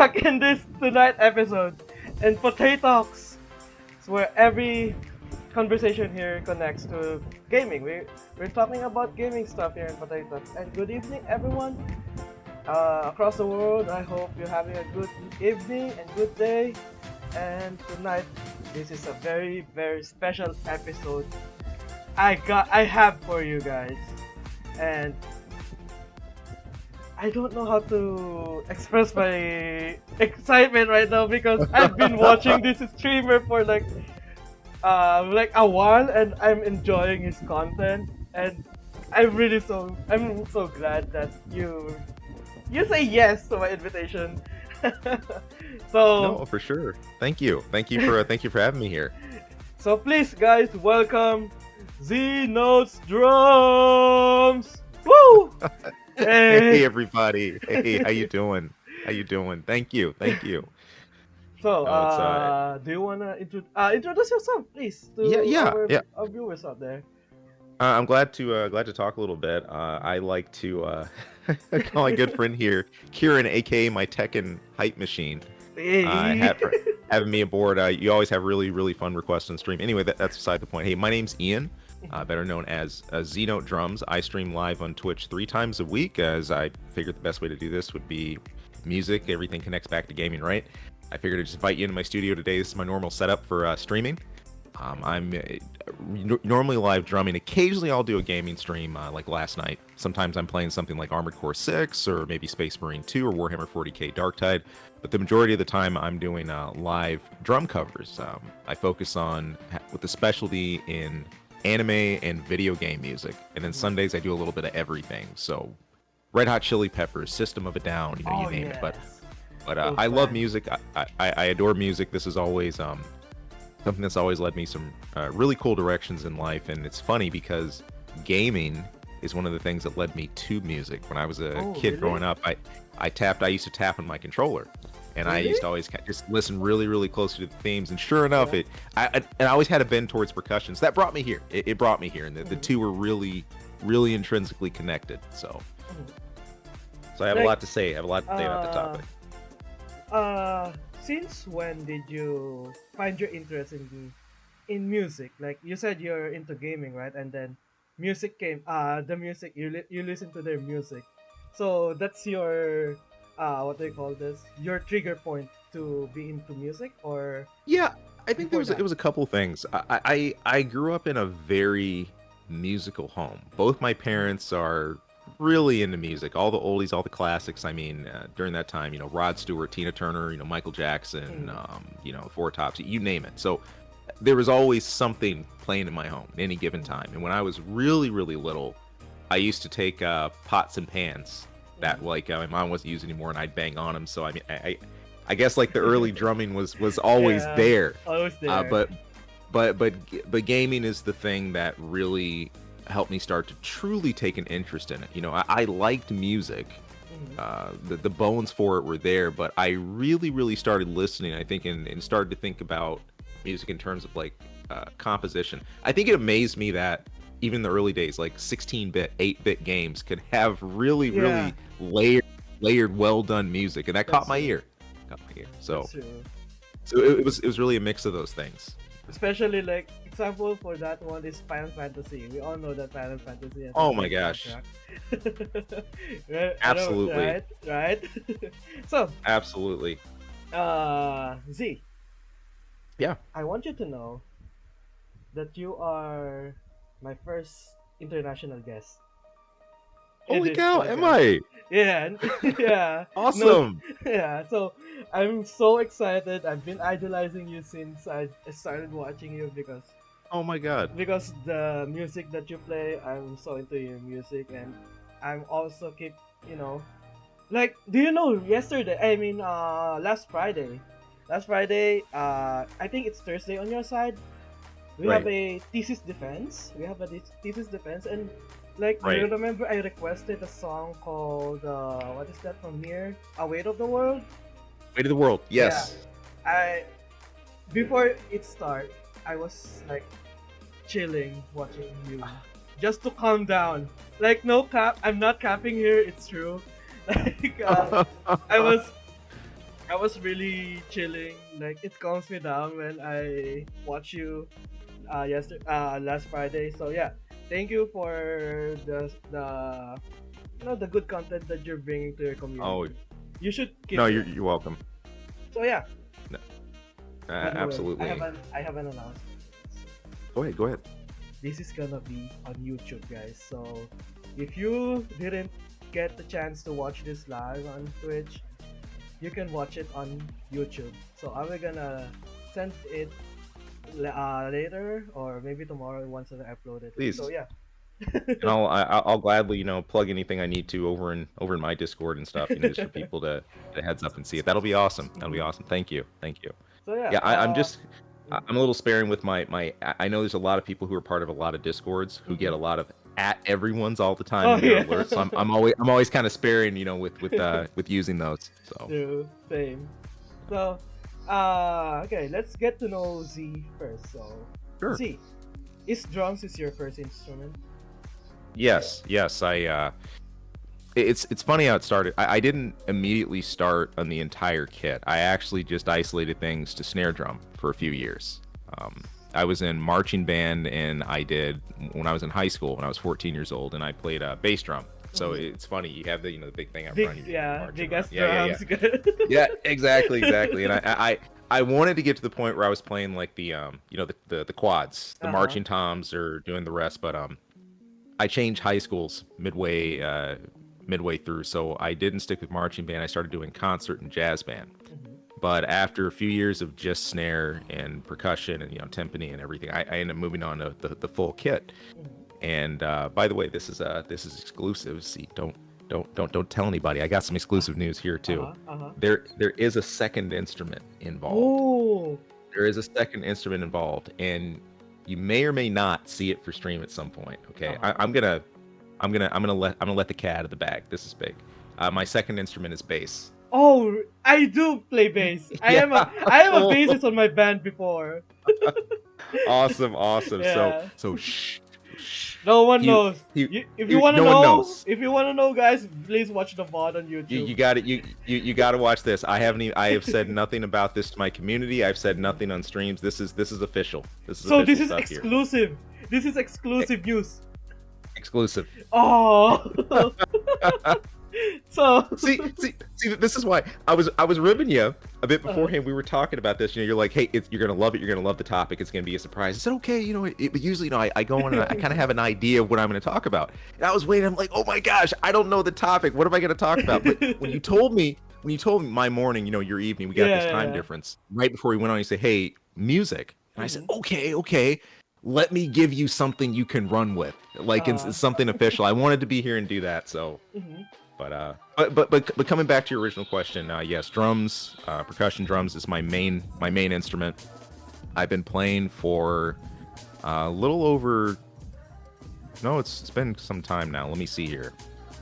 back in this tonight episode in Potatalks, where every conversation here connects to gaming. We're talking about gaming stuff here in Potatalks. And good evening, everyone across the world. I hope you're having a good evening and good day. And tonight, this is a very special episode I have for you guys, and I don't know how to express my excitement right now because I've been watching this streamer for like a while, and I'm enjoying his content, and I'm so glad that you say yes to my invitation. So No, for sure. Thank you for having me here. so please guys, welcome ZNoteDrums. Woo! Hey everybody. Hey, how you doing? Thank you. So, No, it's do you wanna introduce yourself, please, yeah, to yeah, yeah. our viewers out there? I'm glad to talk a little bit. I like to call my good friend here, Kieran, aka my Tekken hype machine. Hey. For having me aboard. You always have really fun requests on stream. Anyway, that's beside the point. Hey, my name's Ian, better known as ZNoteDrums. I stream live on Twitch 3 times a week, as I figured the best way to do this would be music. Everything connects back to gaming, right? I figured I'd just invite you into my studio today. This is my normal setup for streaming. I'm normally live drumming. Occasionally I'll do a gaming stream like last night. Sometimes I'm playing something like Armored Core 6 or maybe Space Marine 2 or Warhammer 40k Darktide. But the majority of the time I'm doing live drum covers. I focus on with a specialty in anime and video game music. And then Sundays I do a little bit of everything. So Red Hot Chili Peppers, System of a Down, you Oh, name it. But Those I love bands. music. I adore music. This is always something that's always led me some really cool directions in life. And it's funny because gaming is one of the things that led me to music. When I was a Oh, kid really? growing up, I used to tap on my controller, and I Really? used to always just listen really close to the themes. And sure enough, Yeah. I always had a bend towards percussion. So that brought me here. It brought me here, and the two were really intrinsically connected. So I have a Like, lot to say. I have a lot to say about the topic. Since when did you find your interest in music? Like you said, you're into gaming, right? And then music came. The music you listen to their music, so that's your what do you call this? Your trigger point to be into music, or Yeah, I think before it that? was a couple things. I grew up in a very musical home. Both my parents are really into music, all the oldies, all the classics. I mean, during that time, Rod Stewart, Tina Turner, Michael Jackson, Four Tops, you name it. So there was always something playing in my home at any given time. And when I was really little, I used to take pots and pans that like my mom wasn't using anymore, and I'd bang on them. So I mean, I guess like the early drumming was always Yeah, there. always there. But gaming is the thing that really helped me start to truly take an interest in it. I liked music. The bones for it were there, but I really started listening, I think, and started to think about music in terms of like composition. I think it amazed me that even in the early days, like 16-bit, 8-bit games could have really Yeah. layered, well done music, and that That's caught my true. ear. So That's true. it was really a mix of those things. Especially like example for that one is Final Fantasy. We all know that Final Fantasy has a Oh my great gosh. soundtrack. Right? Absolutely. Right? So, Absolutely. Z, Yeah. I want you to know that you are my first international guest in Holy this cow, am podcast. I? Yeah, yeah. No, Awesome. yeah. So I'm so excited. I've been idolizing you since I started watching you Oh my god. because the music that you play, I'm so into your music, and I'm also keep you know like, do you know yesterday? I mean, last Friday, I think it's Thursday on your side. We have Right. a thesis defense. We have a thesis defense, and like, do you Right. remember I requested a song called what is that from here? A Weight of the World. Way to the world. Yes. I before it start, I was like chilling watching you, just to calm down. Like, no cap, I'm not capping here. It's true. Like I was I was really chilling. Like it calms me down when I watch you last Friday. So yeah, thank you for the the good content that you're bringing to your Oh community. You should keep no, it you're up. you're welcome. So yeah, No, by the way, absolutely. I have an announcement. Go ahead. Go ahead. This is gonna be on YouTube, guys. So if you didn't get the chance to watch this live on Twitch, you can watch it on YouTube. So I'm gonna send it later or maybe tomorrow once I uploaded it. So Please. yeah. And I'll gladly plug anything I need to over in my Discord and stuff, just for people to get a heads up and see it. That'll be awesome. That'll be Mhm. awesome. Thank you. So yeah. Yeah, Mhm. I'm a little sparing with my I know there's a lot of people who are part of a lot of Discords who get a Mhm. lot of at everyone's all the time Oh in their yeah. alerts. So I'm always kind of sparing, with using those. So True. Same. So okay, let's get to know Z first. So sure. Z, is drums is your first instrument? Yes. It's funny how it started. I didn't immediately start on the entire kit. I actually just isolated things to snare drum for a few years. Um, I was in marching band, and I did when I was in high school when I was 14 years old, and I played bass drum. So Mhm. it's funny you have the big thing up Big, front. You're yeah, marching big around. ass Yeah. drums. Yeah, exactly. And I wanted to get to the point where I was playing like the quads, the Uh huh. marching toms, or doing the rest, but I changed high schools midway through, so I didn't stick with marching band. I started doing concert and jazz band. Mhm. But after a few years of just snare and percussion and timpani and everything, I ended up moving on to the full kit. Mhm. And by the way, this is exclusive. See, don't tell anybody. I got some exclusive news here Uh too. huh. Uh huh. There is a second instrument involved. Oh. There is a second instrument involved, and you may or may not see it for stream at some point. Uh Okay, huh. I'm gonna let the cat out of the bag. This is big. My second instrument is bass. Oh, I do play bass. Yeah, I am a cool. bassist on my band before. Awesome. So Yeah. so shh. No one He, knows. he, If you wanna no one know, knows. guys, please watch the VOD on You YouTube. you got it. You got to watch this. I have said nothing about this to my community. I've said nothing on streams. This is official. This is So this official is stuff here. exclusive. This is E- exclusive news. Exclusive. Oh. So. See. This is why I was ribbing you a bit beforehand. We were talking about this. You're like, hey, you're gonna love it. You're gonna love the topic. It's gonna be a surprise. I said, okay. But usually, I go on and I kind of have an idea of what I'm gonna talk about. And I was waiting. I'm like, oh my gosh, I don't know the topic. What am I gonna talk about? But when you told me my morning, your evening, we got this time Yeah. difference. Right before we went on, you say, hey, music, and I said, Mhm. okay. Let me give you something you can run with, like Uh. it's something official. I wanted to be here and do that, so. Mhm. But coming back to your original question, yes, drums, percussion drums is my main instrument. I've been playing for a little over. No, it's been some time now. Let me see here.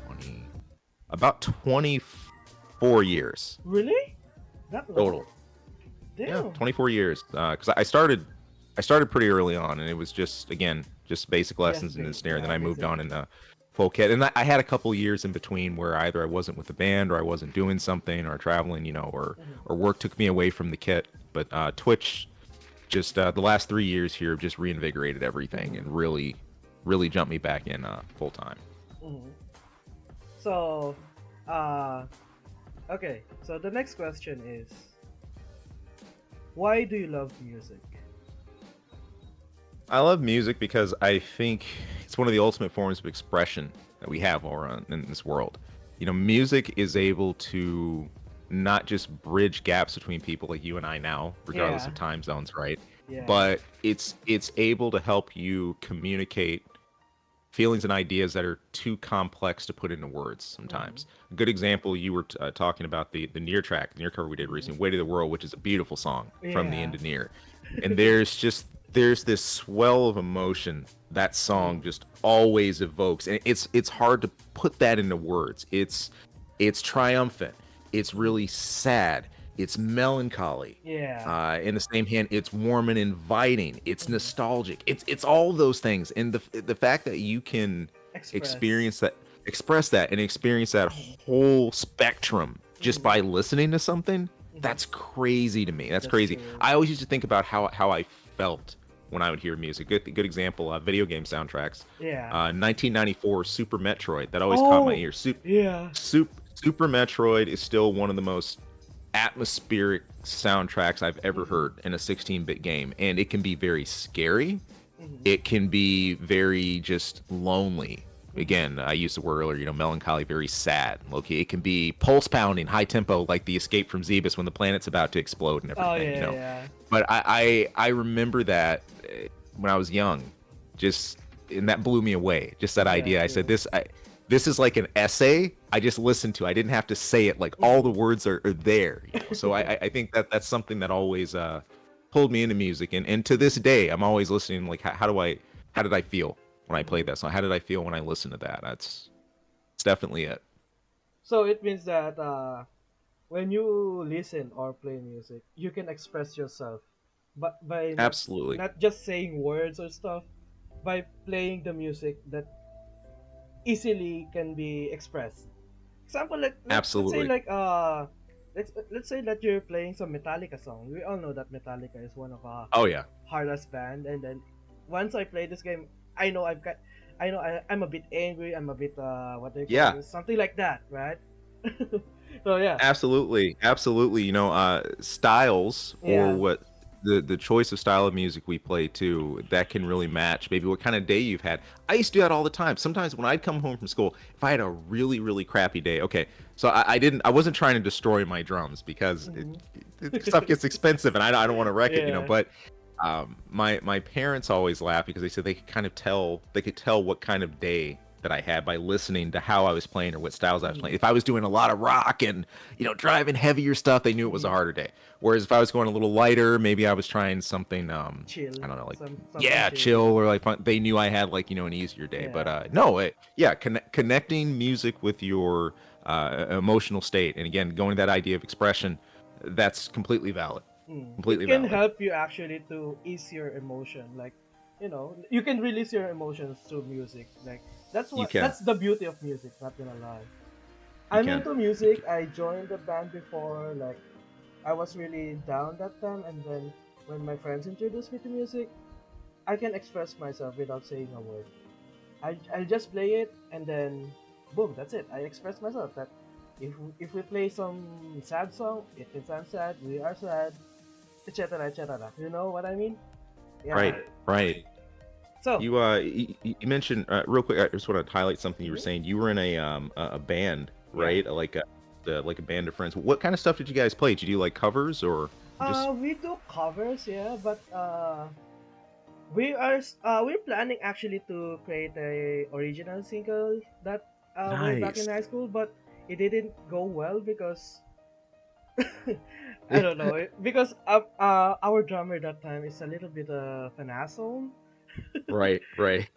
20, about 24 years Really? That long? total. Yeah, Damn. 24 years. Because I started pretty early on, and it was just basic lessons in the snare. Then I moved Basic. on in the full kit, and I had a couple years in between where either I wasn't with the band, or I wasn't doing something, or traveling, Mhm. or work took me away from the kit. But Twitch, just the last 3 years here, have just reinvigorated everything and really jumped me back in full time. Mhm. So, uh, okay. So the next question is, why do you love music? I love music because I think it's one of the ultimate forms of expression that we have in this world. Music is able to not just bridge gaps between people like you and I now, regardless Yeah. of time zones, right? Yeah. But it's able to help you communicate feelings and ideas that are too complex to put into words sometimes. A good example, you were talking about the near cover we did recently, "Way to the World," which is a beautiful song from the Yeah. engineer. And there's this swell of emotion that song just always evokes, and it's hard to put that into words. It's triumphant, it's really sad, it's melancholy. Yeah. In the same hand, it's warm and inviting, it's nostalgic, it's all those things. And the fact that you can Express. express that and experience that whole spectrum just Mhm. by listening to something, Mhm. That's crazy to me. That's That's crazy. true. I always used to think about how I felt when I would hear music. Good example. Video game soundtracks. Yeah. 1994 Super Metroid. That always caught my Oh, ear. yeah. Super Metroid is still one of the most atmospheric soundtracks I've ever Mhm. heard in a 16-bit game, and it can be very scary. Mhm. It can be very just lonely. Mhm. Again, I used the word earlier, melancholy, very sad. Okay, it can be pulse pounding, high tempo, like the escape from Zebus when the planet's about to explode and Oh everything. yeah, yeah. But I remember that when I was young, just and that blew me away. Just that idea. I said Exactly. this is like an essay I just listened to. I didn't have to say it. Like all the Mhm. words are there. So I think that that's something that always pulled me into music, and to this day I'm always listening. Like how did I feel when I played Mhm. that song? How did I feel when I listened to that? That's it's definitely it. So it means that when you listen or play music, you can express yourself, but by Absolutely, not just saying words or stuff, by playing the music that easily can be expressed. Example, let's say absolutely. let's say that you're playing some Metallica song. We all know that Metallica is one of our Oh yeah, hardest band, and then once I play this game, I know I've got, I know I'm a bit angry. I'm a bit what do you call yeah. this? Something like that, right? So yeah, Absolutely, absolutely. Styles or yeah. what the choice of style of music we play too, that can really match maybe what kind of day you've had. I used to do that all the time. Sometimes when I'd come home from school, if I had a really crappy day, okay, so I wasn't trying to destroy my drums because Hmm. stuff gets expensive and I don't want to wreck it. Yeah. But my parents always laugh because they said they could kind of tell what kind of day that I had by listening to how I was playing or what styles I was Hmm. playing. If I was doing a lot of rock and driving heavier stuff, they knew it was a Hmm. harder day. Whereas if I was going a little lighter, maybe I was trying something Chill. I don't know, like Something yeah, chill. chill Yeah. or like fun. They knew I had like an easier day. But Yeah. no, yeah, connecting music with your emotional state, and again, going to that idea of expression, that's completely valid. Mm. It Completely can valid. help you actually to ease your emotion. Like, you can release your emotions through music. Like You can. that's the beauty of music. Not gonna lie. You I'm can. into You music. can. I joined the band before. Like, I was really down that time, and then when my friends introduced me to music, I can express myself without saying a word. I'll just play it, and then boom, that's it. I express myself that if we play some sad song, it can sound sad. We are sad, etc. etc. You know what I mean? Yeah. Right. Right. So, You mentioned real quick. I just want to highlight something you were mhm, saying. You were in a band, yeah. right? Like a band of friends. What kind of stuff did you guys play? Did you do like covers or just We do covers, yeah, but we're planning actually to create a original single that way back in nice? high school, but it didn't go well because I don't know because our drummer that time is a little bit of an asshole. Right. Right.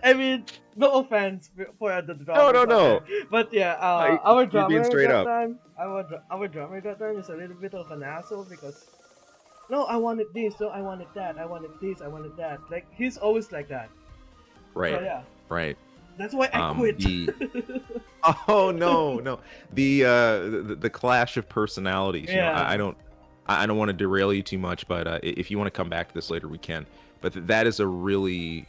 I mean, no offense for the No. drummers No. out there, No. but yeah, Uh, our you're being drummer straight that up. time, our drummer that time is a little bit of an asshole because no, I wanted this, no, I wanted that, I wanted this, I wanted that. Like he's always like that. So Right. yeah, Right. that's why I quit. The Oh no, no. The clash of personalities. Yeah. I don't want to derail you too much, but if you want to come back to this later, we can. But that is a really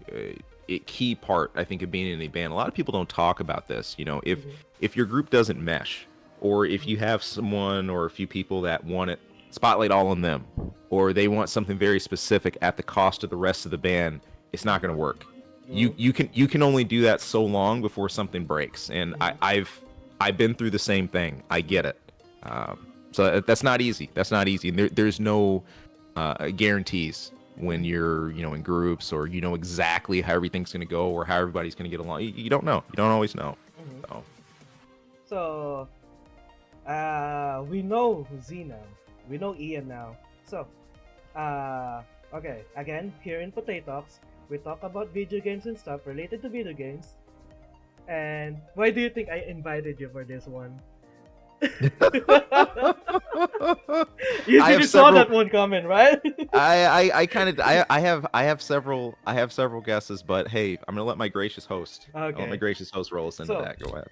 key part, I think, of being in a band. A lot of people don't talk about this. Mhm, If your group doesn't mesh, or if you mhm, have someone or a few people that want it spotlight all on them, or they want something very specific at the cost of the rest of the band, it's not going to work. true. You can only do that so long before something breaks, and Mhm, I've been through the same thing. I get it. So that's not easy. That's not easy. And there's no guarantees when mhm, you're in groups, or exactly how everything's going to go or how everybody's going to get along. You don't know. You don't always know. mhm. So So we know Z now. We know Ian now. So okay, again here in Potatalks, we talk about video games and stuff related to video games. And why do you think I invited you for this one? I You have saw several. that one coming, right? I kind of I have several guesses, but hey, I'm gonna let my gracious host. I'll let my Okay. gracious host roll us into So, that. Go ahead.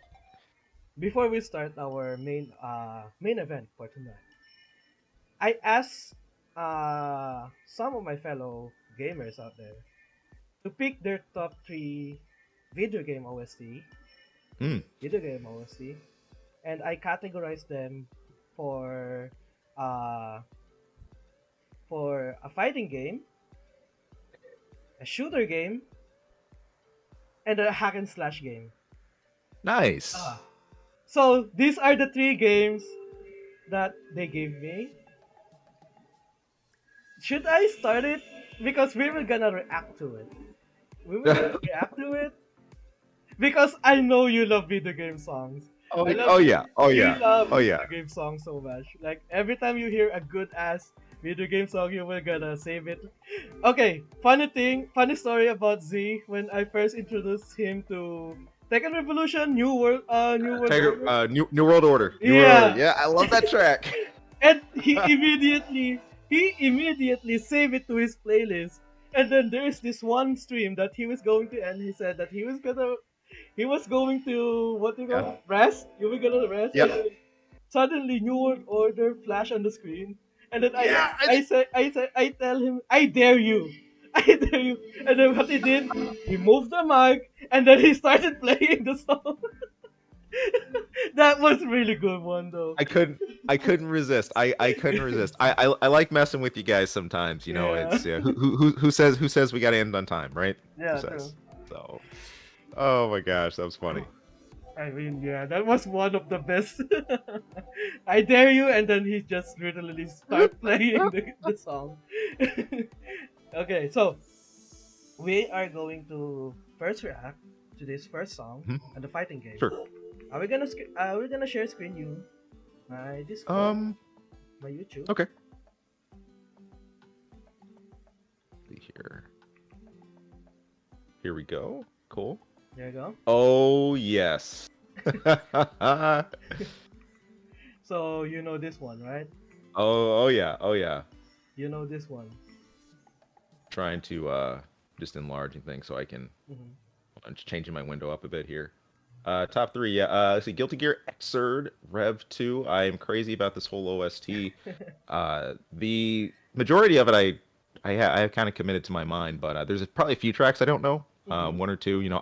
before we start our main event for tonight, I asked some of my fellow gamers out there to pick their top three video game OST, Hmm. video game OST, and I categorized them for uh, for a fighting game, a shooter game, and a hack and slash game. Nice. Ah. So these are the three games that they gave me. Should I start it? Because we were gonna react to it. We were gonna react to it because I know you love video game songs. Oh, I love oh yeah. Oh you yeah. love Oh yeah. video game songs so much. Like every time you hear a good ass video game song, you were gonna save it. Okay, funny story about Z when I first introduced him to Tekken Revolution, New World Tiger, Order. New World Order. New World Order. Yeah, Yeah, I love that track. and he immediately saved it to his playlist. And then there's this one stream that he was going to end. He said that he was going to what do you Yeah. call rest. You were gonna rest, and Yep. then suddenly New World Order flash on the screen, and then I Yeah. I said I tell him I dare you, I dare you, and then what he did, he moved the mic, and then he started playing the song. That was really good one though. I couldn't. I couldn't resist. I couldn't resist. I like messing with you guys sometimes. You know, Yeah. it's who says we got to end on time, right? Who Yeah, true. says? So, oh my gosh, that was funny. I mean, yeah, that was one of the best. I dare you, and then he just literally start playing the song. Okay, so we are going to first react to this first song Mhm. and the fighting game. Sure. Are we gonna share screen you my Discord, my YouTube? Okay. See here. Here we go. Cool. There you go. Oh yes. So you know this one, right? Oh yeah. Oh yeah. You know this one. Trying to just enlarging things so I can. Hmm. I'm just changing my window up a bit here. Top three, yeah. Let's see, Guilty Gear Xrd Rev 2. I am crazy about this whole OST. The majority of it, I have kind of committed to my mind, but there's probably a few tracks I don't know. Hmm. One or two. You know,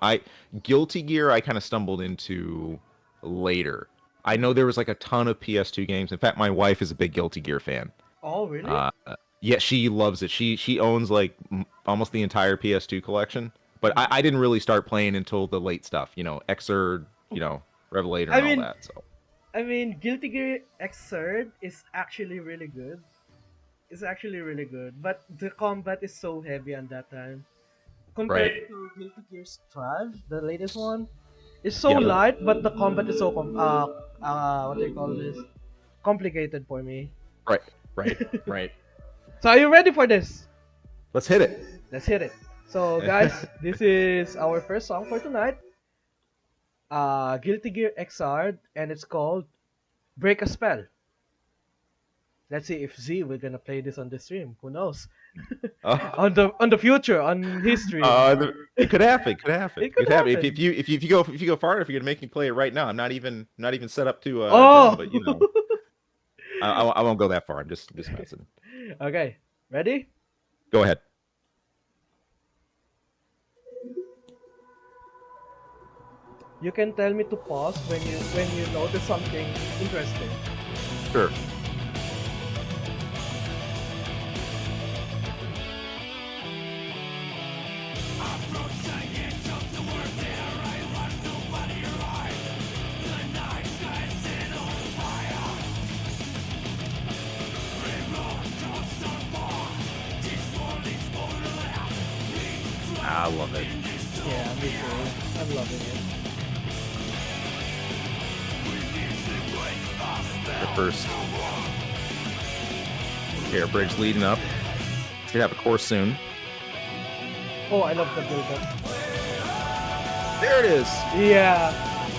Guilty Gear I kind of stumbled into later. I know there was like a ton of PS2 games. In fact, my wife is a big Guilty Gear fan. Oh, really? Uh, yeah, she loves it. She owns like almost the entire PS2 collection. But I didn't really start playing until the late stuff. You know, Xrd, you know, Revelator I and all mean, that. So I mean, Guilty Gear Xrd is actually really good. It's actually really good, but the combat is so heavy on that time right. compared to Guilty Gear Strive, the latest one. It's so Yep. light, but the combat is so what do you call this? Complicated for me. Right. Right. Right. So are you ready for this? Let's hit it. Let's hit it. So guys, this is our first song for tonight. Guilty Gear Xrd, and it's called Break a Spell. Let's see if Z we're gonna play this on the stream. Who knows? Uh, On the future, on history. it could happen. Could happen. It could happen. happen. If you go far enough, you're gonna make me play it right now. I'm not even set up to drum, Oh. but you know, I won't go that far. I'm just messing. Okay, ready? Go ahead. You can tell me to pause when you notice something interesting. Sure. I love it. Yeah, me too. I'm loving it. The first air bridge leading up. It's gonna have a chorus soon. Oh, I love the build-up. There it is. Yeah,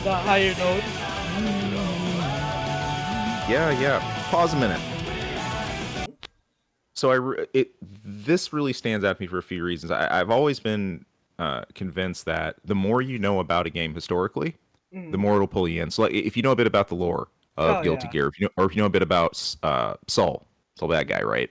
the higher note. Yeah. Pause a minute. So this really stands out to me for a few reasons. I've always been convinced that the more you know about a game historically, the more it'll pull you in. So like, if you know a bit about the lore of Oh Guilty yeah. Gear, if you know a bit about Saul, that guy, right?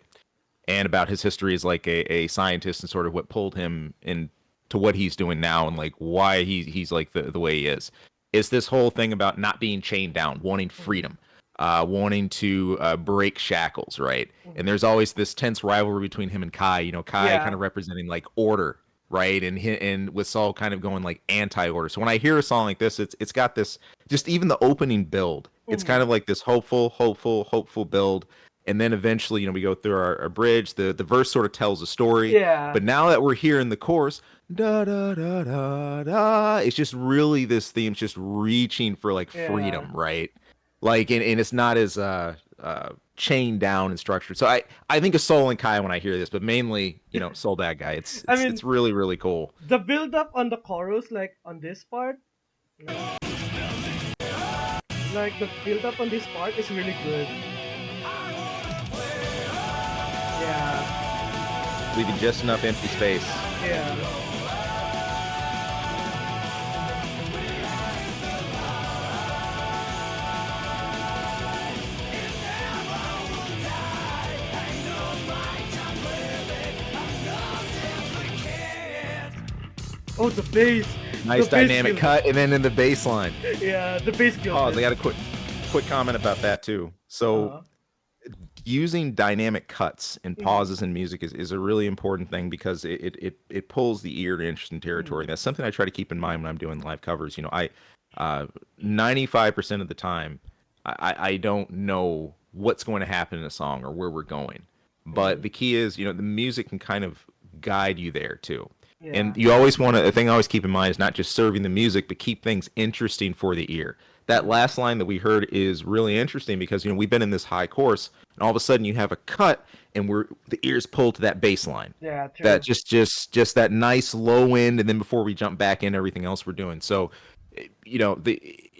And about his history as like a scientist and sort of what pulled him in to what he's doing now and like why he's like the way he is. It's this whole thing about not being chained down, wanting Mm-hmm. freedom, wanting to break shackles, right? And Mm-hmm. there's always this tense rivalry between him and Kai. You know, Kai kind Yeah. of representing like order, right? And with Saul kind of going like anti-order. So when I hear a song like this, it's got this just even the opening build. It's kind Mm-hmm. of like this hopeful build, and then eventually, we go through our bridge. The verse sort of tells a story, Yeah. but now that we're here in the chorus, da da da da da, it's just really this theme's just reaching for like Yeah. freedom, right? Like, and it's not as chained down and structured. So I think of Soul and Kai when I hear this, but mainly Soul That Guy. It's I it's mean, it's really really cool. the build up on the chorus, like on this part, like, the build up on this part is really good. Yeah. Leaving just enough empty space. Yeah. Oh, the bass. Nice The bass dynamic build cut, and then in the bass line. Yeah, the bass build Pause. I got a quick comment about that too. So Uh-huh. using dynamic cuts and Mm-hmm. pauses in music is a really important thing because it pulls the ear to interesting territory. Mm-hmm. That's something I try to keep in mind when I'm doing live covers. I 95% of the time I don't know what's going to happen in a song or where we're going. But Mm-hmm. the key is, the music can kind of guide you there too. Yeah. And you always want to, a thing I always keep in mind is not just serving the music, but keep things interesting for the ear. That Mm-hmm. last line that we heard is really interesting because we've been in this high course, and all of a sudden you have a cut, and the ears pull to that bass line. Yeah, That true. just that nice low end, and then before we jump back in everything else we're doing. So,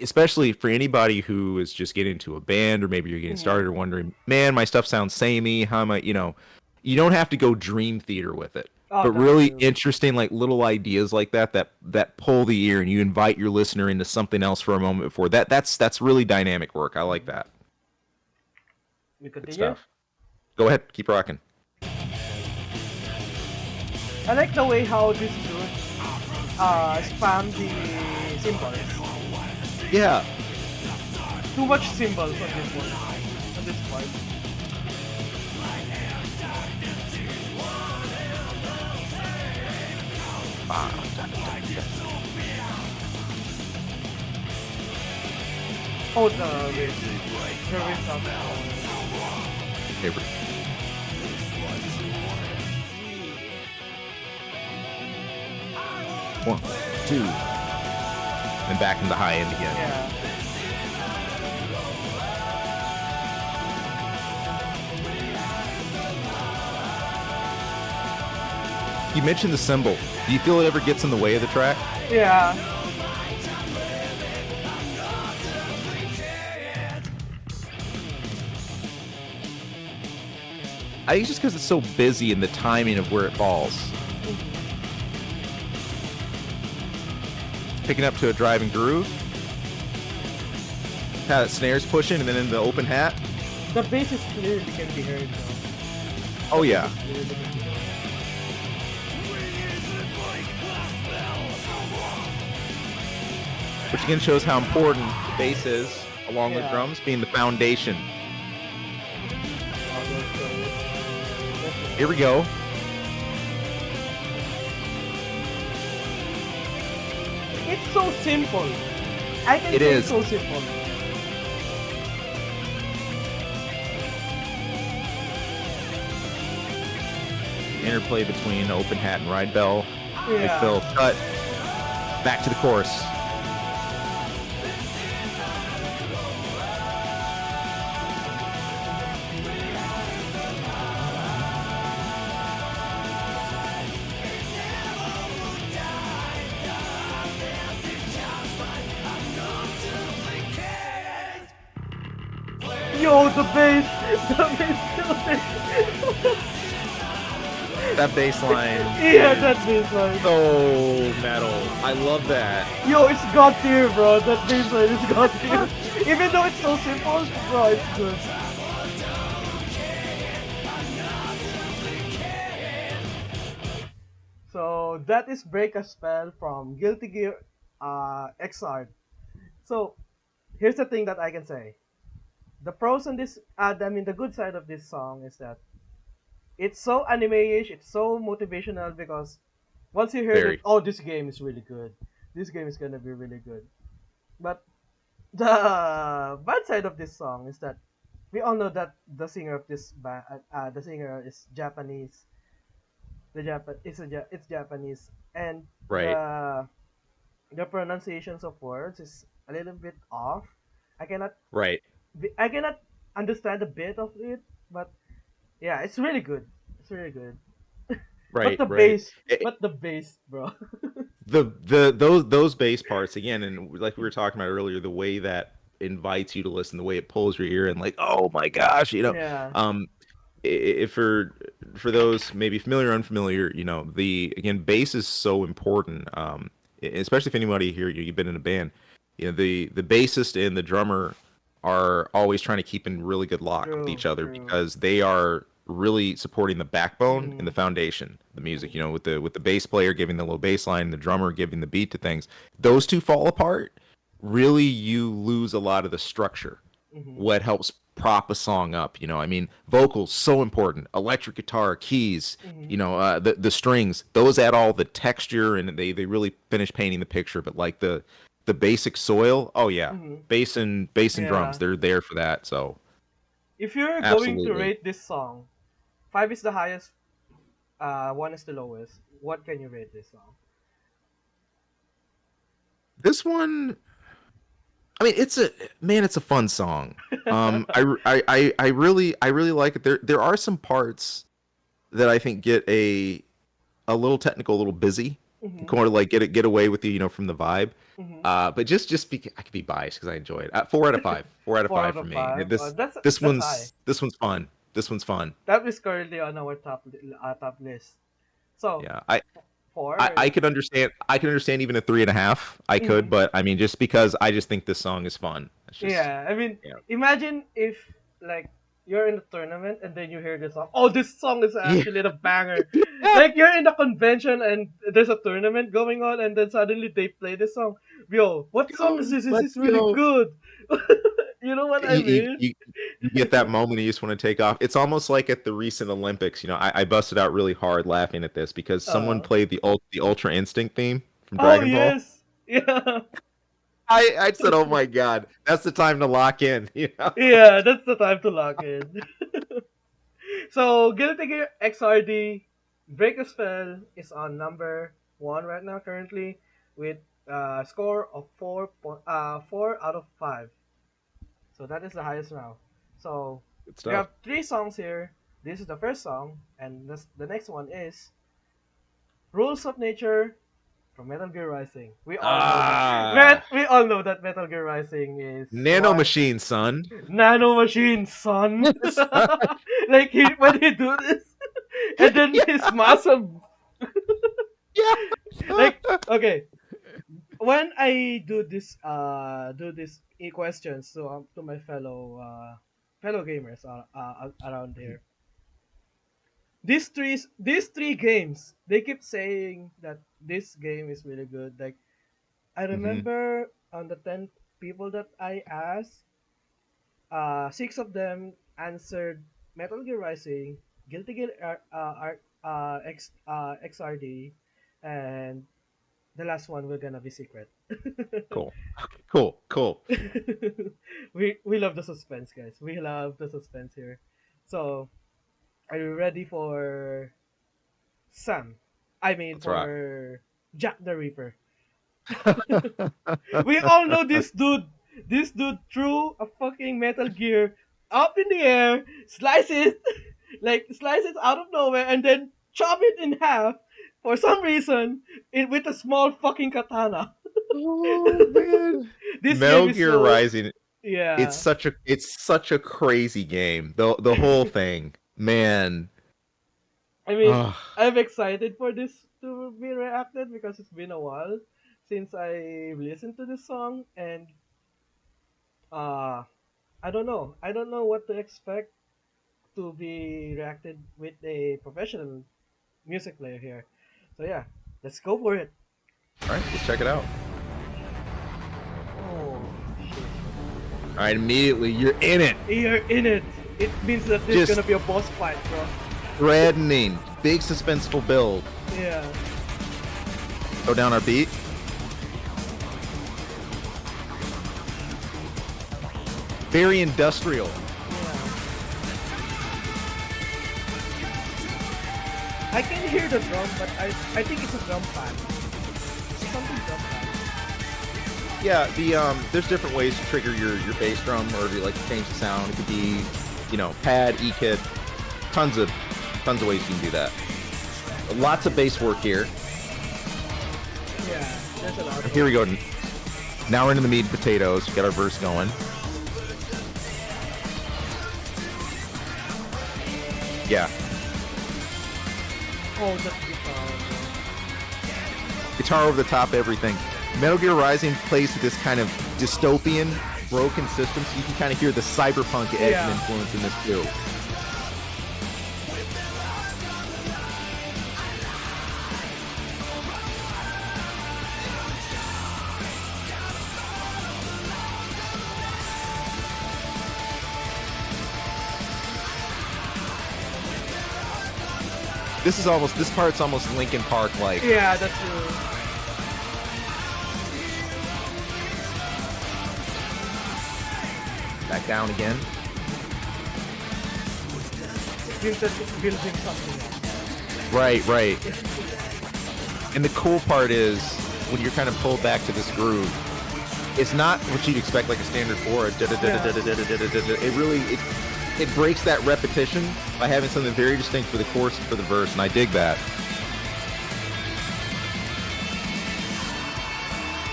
especially for anybody who is just getting into a band, or maybe you're getting Mm-hmm. started or wondering, man, my stuff sounds samey. How am I? You don't have to go dream theater with it, Oh, but that's really true. interesting like little ideas like that pull the ear, and you invite your listener into something else for a moment before that's really dynamic work. I like Mm-hmm. that. We Good continue. stuff. Go ahead, keep rocking. I like the way how this dude spam the symbols. Yeah. Too much symbols on this one. On this part. Oh, the very soft. Favorite. One, two, and back in the high end again. Yeah. You mentioned the cymbal. Do you feel it ever gets in the way of the track? Yeah. I think it's just because it's so busy in the timing of where it falls. Picking up to a driving groove. How that snare's pushing, and then in the open hat. The bass is clearly can be heard though. Oh yeah. Clearly can be heard. Which again shows how important the bass is, along with Yeah. drums being the foundation. Here we go. It's so simple. I can It say is. it's so simple. Interplay between open hat and ride bell. Yeah. Fill, cut. Back to the chorus. Yo, the bass! The bass killed it! That bass line Yeah, is that bassline. so metal. I love that. Yo, it's god tier, bro. That bassline is god tier. Even though it's so simple, bro, it's good. So that is Break a Spell from Guilty Gear XR. So here's the thing that I can say. The pros on this, I mean, the good side of this song is that it's so anime-ish, it's so motivational because once you hear that, Very. oh, this game is really good, this game is gonna be really good. But the bad side of this song is that we all know that the singer of the singer is Japanese. It's Japanese, and Right. the pronunciations of words is a little bit off. I cannot Right. I cannot understand a bit of it, but yeah, it's really good. It's really good. but Right. the Right. bass, but the bass, bro. The those bass parts again, and like we were talking about earlier, the way that invites you to listen, the way it pulls your ear, and like, oh my gosh, Yeah. um, if for those maybe familiar or unfamiliar, the again bass is so important. Especially if anybody here you've been in a band, the bassist and the drummer are always trying to keep in really good lock with True. each other True. because they are really supporting the backbone and Mhm. the foundation, the music. Mhm. With the bass player giving the low bass line, the drummer giving the beat to things. Those two fall apart, really you lose a lot of the structure, Mhm. what helps prop a song up. I mean, vocals so important, electric guitar, keys, Mhm. the strings, those add all the texture and they really finish painting the picture. But like the basic soil, oh yeah, Mhm. bass and drums, Yeah. they're there for that. So If you're going to absolutely, rate this song, five is the highest, one is the lowest. What can you rate this song? this one, I mean, it's a fun song. I really like it. There are some parts that I think get a little technical, a little busy, Mhm. kind of like get away with you, from the vibe. Mhm. But just be I could be biased because I enjoy it. 4 out of 5. 4 out of 5 Out for of me. five. This That's high. one's fun. This one's fun. That is currently on our top list. So Yeah, four I is. could understand. I could understand even a 3.5. I could, Mhm. but I mean, just because I just think this song is fun. It's just Yeah, I mean, yeah. imagine if like you're in the tournament and then you hear this song. Oh, this song is Yeah. actually the banger. Like you're in the convention and there's a tournament going on, and then suddenly they play this song. Yo, what song is Go. this? This is Let's really go. good. You know what I mean? You get that moment you just want to take off. It's almost like at the recent Olympics. I busted out really hard laughing at this because someone uh, played the Ultra Instinct theme from oh Dragon Ball. yes, yeah, I said, oh my god, that's the time to lock in. yeah. That's the time to lock in. So Guilty Gear XRD Break a Spell is on number one right now currently with a score of 4 out of 5. So that is the highest now. So Good we stuff. have three songs here. This is the first song, and the next one is Rules of Nature from Metal Gear Rising. We all know that. Ah, We all know that Metal Gear Rising is Nano one Machine, son. nano machine, son. Like when he do this, and then his Yeah, muscle, yeah. like okay, when I do this questions to my fellow gamers around here. These three games, they keep saying that this game is really good. Like I hmm remember on the 10 people that I asked, six of them answered Metal Gear Rising, Guilty Gear XRD, and the last one we're gonna be secret. Cool. Cool. Cool. We love the suspense, guys. We love the suspense here. So, are you ready for Sam? I mean Let's rock. for Jack the Ripper. We all know this dude. This dude threw a fucking Metal Gear up in the air, slice it, like slice it out of nowhere, and then chop it in half for some reason with a small fucking katana. Oh man. This game Metal is Gear so Rising. yeah. It's such a crazy game. The whole thing. Man. I mean, Ugh. I'm excited for this to be reacted because it's been a while since I listened to this song, and uh, I don't know. I don't know what to expect to be reacted with a professional music player here. So yeah, let's go for it. All right, let's check it out. Oh shit! All right, immediately you're in it. You're in it. It means that there's Just gonna be a boss fight, bro. threatening, big suspenseful build. Yeah. Go down our beat. Very industrial. Yeah. I can hear the drum, but I think it's a drum pad. It's something drum pad. Yeah, there's different ways to trigger your bass drum, or if you like to change the sound. It could be, pad, E-kit, tons of ways you can do that. Lots of bass work here. Yeah, there's a lot. Here we go. Now we're into the meat and potatoes. Got our verse going. Yeah. Oh, that's guitar. Guitar over the top, everything. Metal Gear Rising plays to this kind of dystopian, broken system, so you can kind of hear the cyberpunk edge and influence in this too. This part's almost Linkin Park like. Yeah, that's true. Back down again. Seems that it's building something up. Right. And the cool part is when you're kind of pulled back to this groove, it's not what you'd expect like a standard 4. It really it breaks that repetition by having something very distinct for the chorus and for the verse, and I dig that.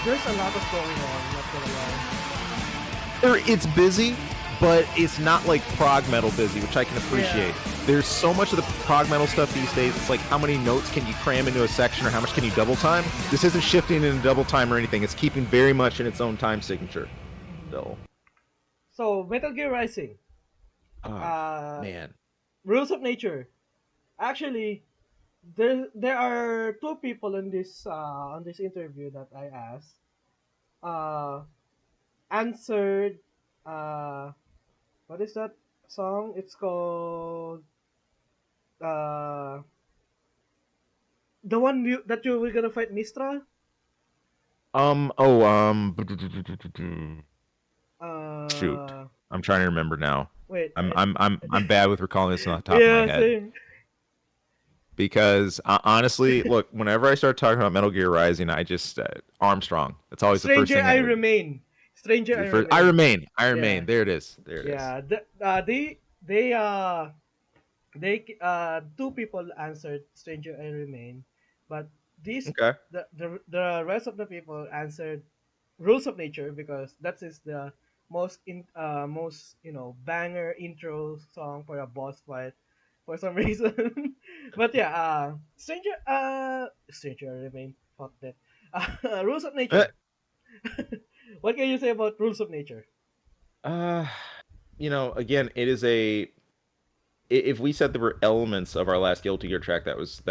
There's a lot of going on, not gonna lie. It's busy, but it's not like prog metal busy, which I can appreciate. Yeah. There's so much of the prog metal stuff these days. It's like how many notes can you cram into a section, or how much can you double time? This isn't shifting in double time or anything. It's keeping very much in its own time signature. So Metal Gear Rising. Man. Rules of Nature. Actually, there are two people in this on this interview that I asked. Answered. What is that song? It's called uh the one that you were gonna fight Mistra. Shoot. I'm trying to remember now. Wait. I'm bad with recalling this on the top of my head. Same. Because honestly, look, whenever I start talking about Metal Gear Rising, I just Armstrong. That's always the first thing. I remain. Stranger I remain. Yeah. There it is. Yeah. Two people answered Stranger I Remain, but the rest of the people answered Rules of Nature because that is the most banger intro song for a boss fight for some reason. But yeah, Stranger I Remain. Fuck that. Rules of Nature. What can you say about Rules of Nature? Again, it is if we said there were elements of our last Guilty Gear track that was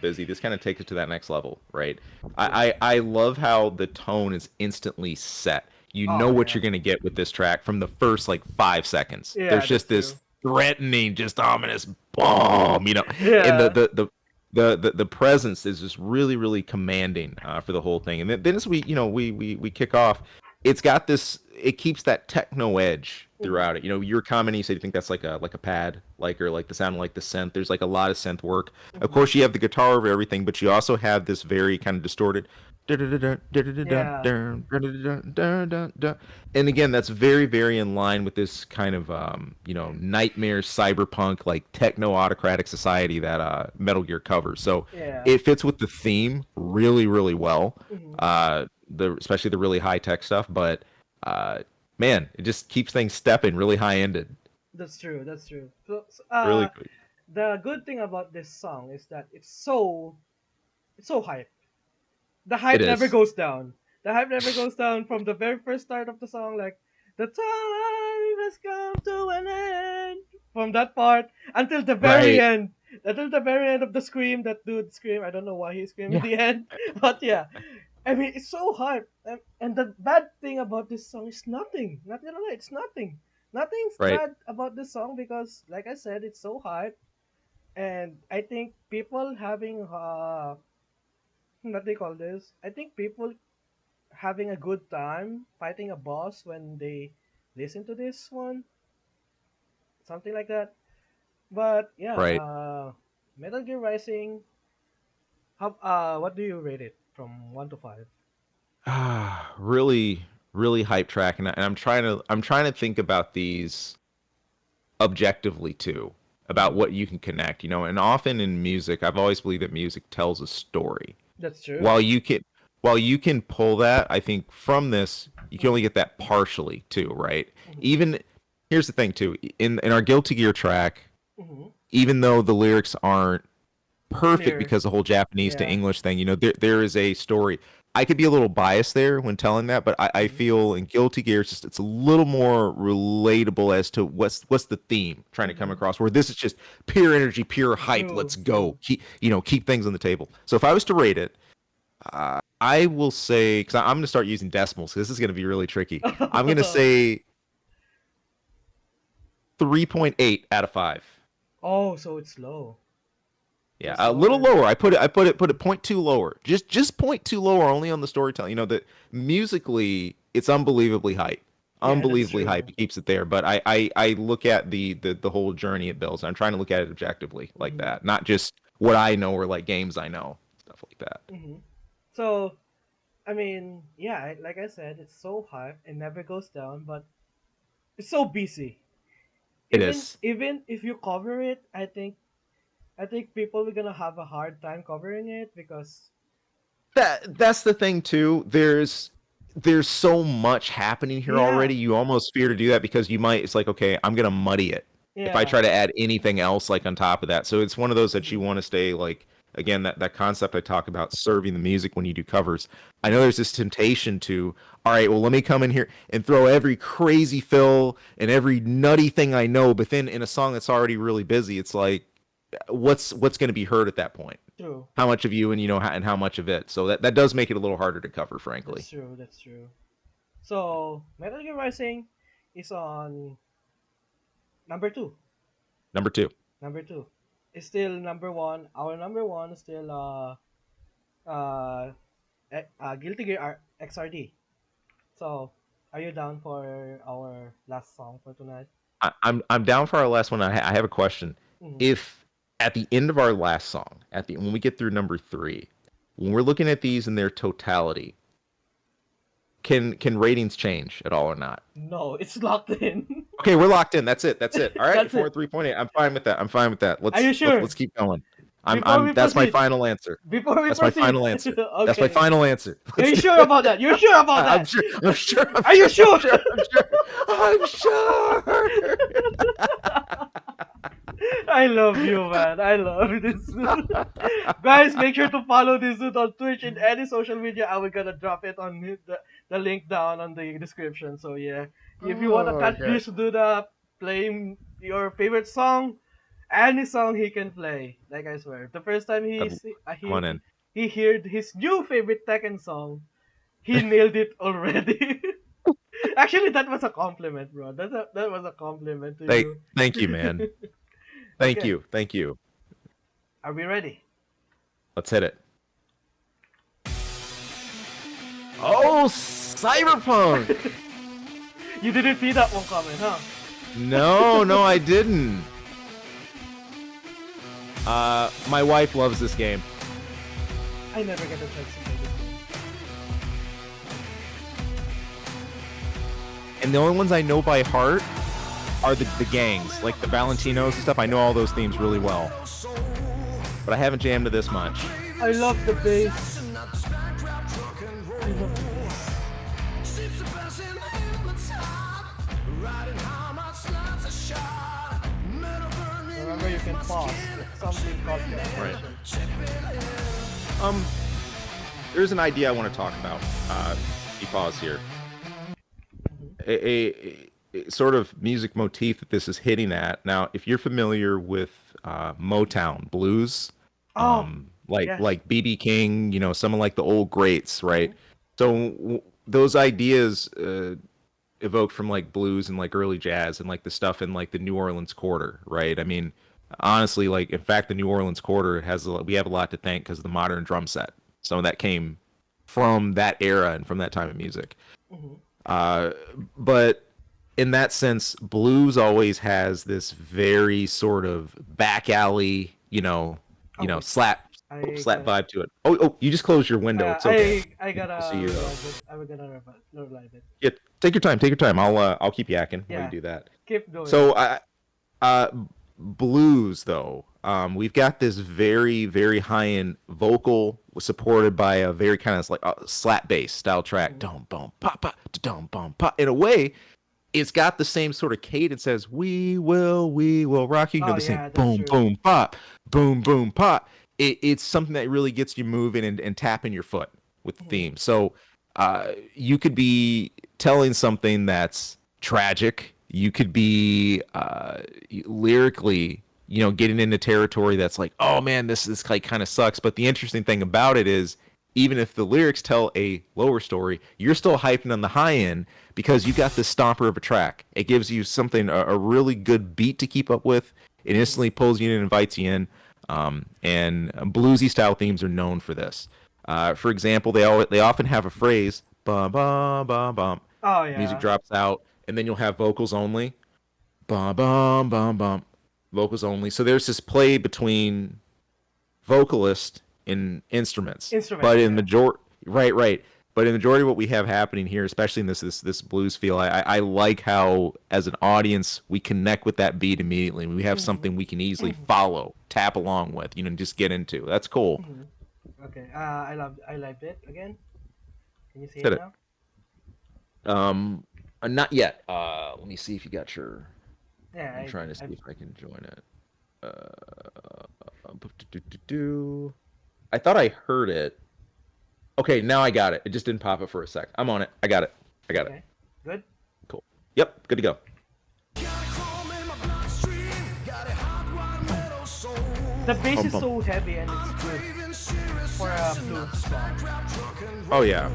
busy, this kind of takes it to that next level, right? I love how the tone is instantly set. You know what you're gonna get with this track from the first like 5 seconds. Yeah, there's just this threatening, just ominous boom, and the presence is just really, really commanding for the whole thing. And then as we kick off, it's got this. It keeps that techno edge throughout it. You were commenting. You said you think that's like a pad, or like the sound like the synth. There's like a lot of synth work. Of course, you have the guitar over everything, but you also have this very kind of distorted. And again, that's very, very in line with this kind of nightmare cyberpunk like techno autocratic society that Metal Gear covers. So it fits with the theme really, really well. Especially the really high tech stuff, but man, it just keeps things stepping really high ended. That's true. Really quick. the good thing about this song is that it's so hype. The It hype never is. goes down. The hype never goes down from the very first start of the song, like the time has come to an end. From that part until the very Right. end, until the very end of the scream. That dude scream. I don't know why he screamed at Yeah. the end, but yeah, I mean it's so hype. And the bad thing about this song is nothing. Not gonna lie, it's nothing. Nothing's Right. bad about this song because, like I said, it's so hype. And I think people having what they call this. I think people having a good time fighting a boss when they listen to this one, something like that. But yeah, Right. Metal Gear Rising. What do you rate it from 1 to 5? Really, really hype track, and I'm trying to think about these objectively too, about Hmm. what you can connect, and often in music, I've always believed that music tells a story. That's true. While you can while you can pull that, I think from this, you can only get that partially too, right? Hmm. Even here's the thing too, in our Guilty Gear track, Hmm. even though the lyrics aren't perfect Clear. because the whole Japanese to Yeah. English thing, there is a story. I could be a little biased there when telling that, but I Hmm. feel in Guilty Gear it's a little more relatable as to what's the theme trying to come Hmm. across. Where this is just pure energy, pure hype. True. Let's go. True. Keep things on the table. So if I was to rate it, I will say because I'm going to start using decimals. This is going to be really tricky. I'm going to say 3.8 out of 5. Oh, so it's low. So Yeah, it's a little lower. lower. I put it point two lower. Just point two lower only on the storytelling. That musically it's unbelievably hype. Yeah, that's Unbelievably hype. true. It keeps it there. But I look at the whole journey it builds. I'm trying to look at it objectively like Hmm. that. Not just what I know or like games I know. Stuff like that. Hmm. So I mean, yeah, like I said, it's so hype. It never goes down, but it's so busy. It Even is. even if you cover it, I think people are gonna have a hard time covering it because That's the thing too. There's so much happening here yeah, already. You almost fear to do that because you might. It's like, okay, I'm gonna muddy it if I yeah, try to add anything else like on top of that. So it's one of those that you mhm, want to stay like again that concept I talk about serving the music when you do covers. I know mhm, there's this temptation to all right, well let me come in here and throw every crazy fill and every nutty thing I know, but then in a song that's already really busy, it's like what's going to be heard at that point? true. How much of you and and how much of it. So that does make it a little harder to cover, That's frankly. true. That's true. So Metal Gear Rising is on number two. Number two. Number two is still number one. Our number one is still Guilty Gear XRD. So are you down for our last song for tonight? I'm down for our last one. I have a question. Mm-hmm. If at the end of our last song, when we get through number three, when we're looking at these in their totality, can ratings change at all or not? No, it's locked in. Okay, we're locked in. That's it. That's it. All right, That's four it. 3.8. I'm fine with that. I'm fine with that. Are you Let's sure? keep going. Before we That's my proceed, final answer. before we That's my proceed. final answer. That's my Okay. final answer. Are Let's you do sure it. about that? You're sure about I'm that? sure. I'm sure. I'm Are you sure. I'm sure? sure. I'm sure. I'm sure. I love you, man. I love this. Guys, make sure to follow this dude on Twitch and any social media. I will gonna drop it on the link down on the description. So yeah, if you wanna Oh, catch okay. this dude up playing your favorite song, any song he can play. Like I swear, the first time Come on in. he heard his new favorite Tekken song, he nailed it already. Actually, that was a compliment, bro. That was a compliment to Thank, you. thank you, man. Thank Okay, you. Thank you. are we ready? Let's hit it. Oh, Cyberpunk. You didn't see that one coming, huh? No, no, I didn't. My wife loves this game. I never get a chance to play this game. And the only ones I know by heart are the gangs, like the Valentinos and stuff. I know all those themes really well. But I haven't jammed to this much. I love the bass. I love the bass. Remember, you can pause. It's something called the Right. attention. There's an idea I want to talk about. You pause here. A sort of music motif that this is hitting at. Now, if you're familiar with Motown blues, Oh, yes. like B.B. King, you know, some of like the old greats, right? Mhm. So those ideas evoked from like blues and like early jazz and like the stuff in like the New Orleans Quarter, right? I mean, honestly, like in fact, the New Orleans Quarter we have a lot to thank because of the modern drum set. Some of that came from that era and from that time of music. Mhm. Uh, but in that sense, blues always has this very sort of back alley, Oh wait, I slap got. vibe to it. Oh, you just closed your window. It's okay. I I'll see gotta you though. revive it. I'm gonna revive it. Yeah, take your time. Take your time. I'll keep yakking while you Yeah, do that. keep going. So uh, blues though, we've got this very very high end vocal supported by a very kind of like slap bass style track. Mhm. Dum bum pa pa dum bum pa. In a way, it's got the same sort of cadence as we will rock you. You know, Oh the same yeah, that's boom, true. boom, pop, boom, boom, pop. It's something that really gets you moving and tapping your foot with the Mhm. theme. So you could be telling something that's tragic. You could be lyrically, getting into territory that's like, oh man, this like kind of sucks. But the interesting thing about it is, even if the lyrics tell a lower story, you're still hyping on the high end because you got this stomper of a track. It gives you something, a really good beat to keep up with. It Mhm. instantly pulls you in and invites you in. And bluesy style themes are known for this. For example, they often have a phrase, bum bum bum bum. Oh Music yeah. drops out, and then you'll have vocals only, bum bum bum bum, vocals only. So there's this play between vocalist and instruments. But Instruments, in yeah. right. But in the majority of what we have happening here, especially in this blues feel, I like how as an audience we connect with that beat immediately. We have Mhm. something we can easily follow, tap along with, just get into. That's cool. Mhm. Okay. I loved it again. Can you see it Hit it. now? Not yet. Let me see if you got your. Yeah, I'm trying to I see if I can join it. Do. I thought I heard it. Okay, now I got it. It just didn't pop up for a sec. I'm on it. I got it. I got it. okay. Good. Cool. Yep, good to go. The bass Bum, is bum. so heavy and it's good for a blues song. Oh yeah.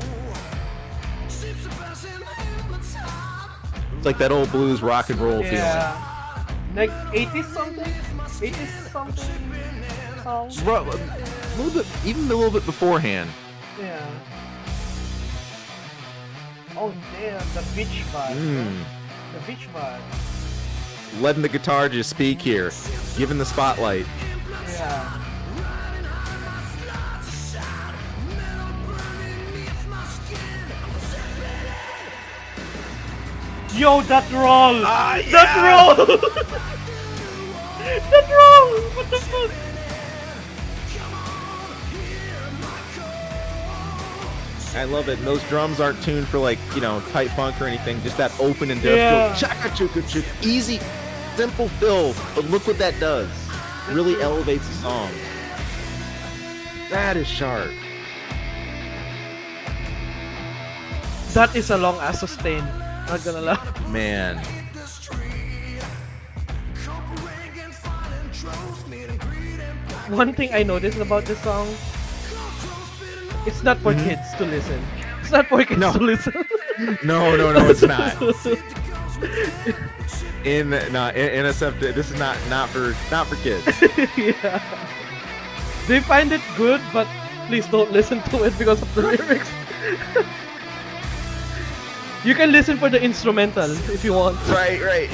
It's like that old blues rock and roll feeling. Yeah. Like 80s something? 80s something song? A little bit, even a little bit beforehand. Yeah. Oh damn, the beach vibe. Man. The beach vibe. Letting the guitar just speak here, giving the spotlight. Yeah. Yo, that roll! Yeah! That roll! That roll! What the fuck? I love it. And those drums aren't tuned for like, tight funk or anything. Just that open industrial. Yeah. Chaka chuka chuk. Easy, simple fill. But look what that does. Really elevates the song. That is sharp. That is a long ass sustain. Not gonna lie. Man. One thing I noticed about this song, it's not for kids to listen. It's not for kids to listen. No, it's not. In NSF, this is not for kids. Yeah. They find it good, but please don't listen to it because of the lyrics. You can listen for the instrumental if you want. Right.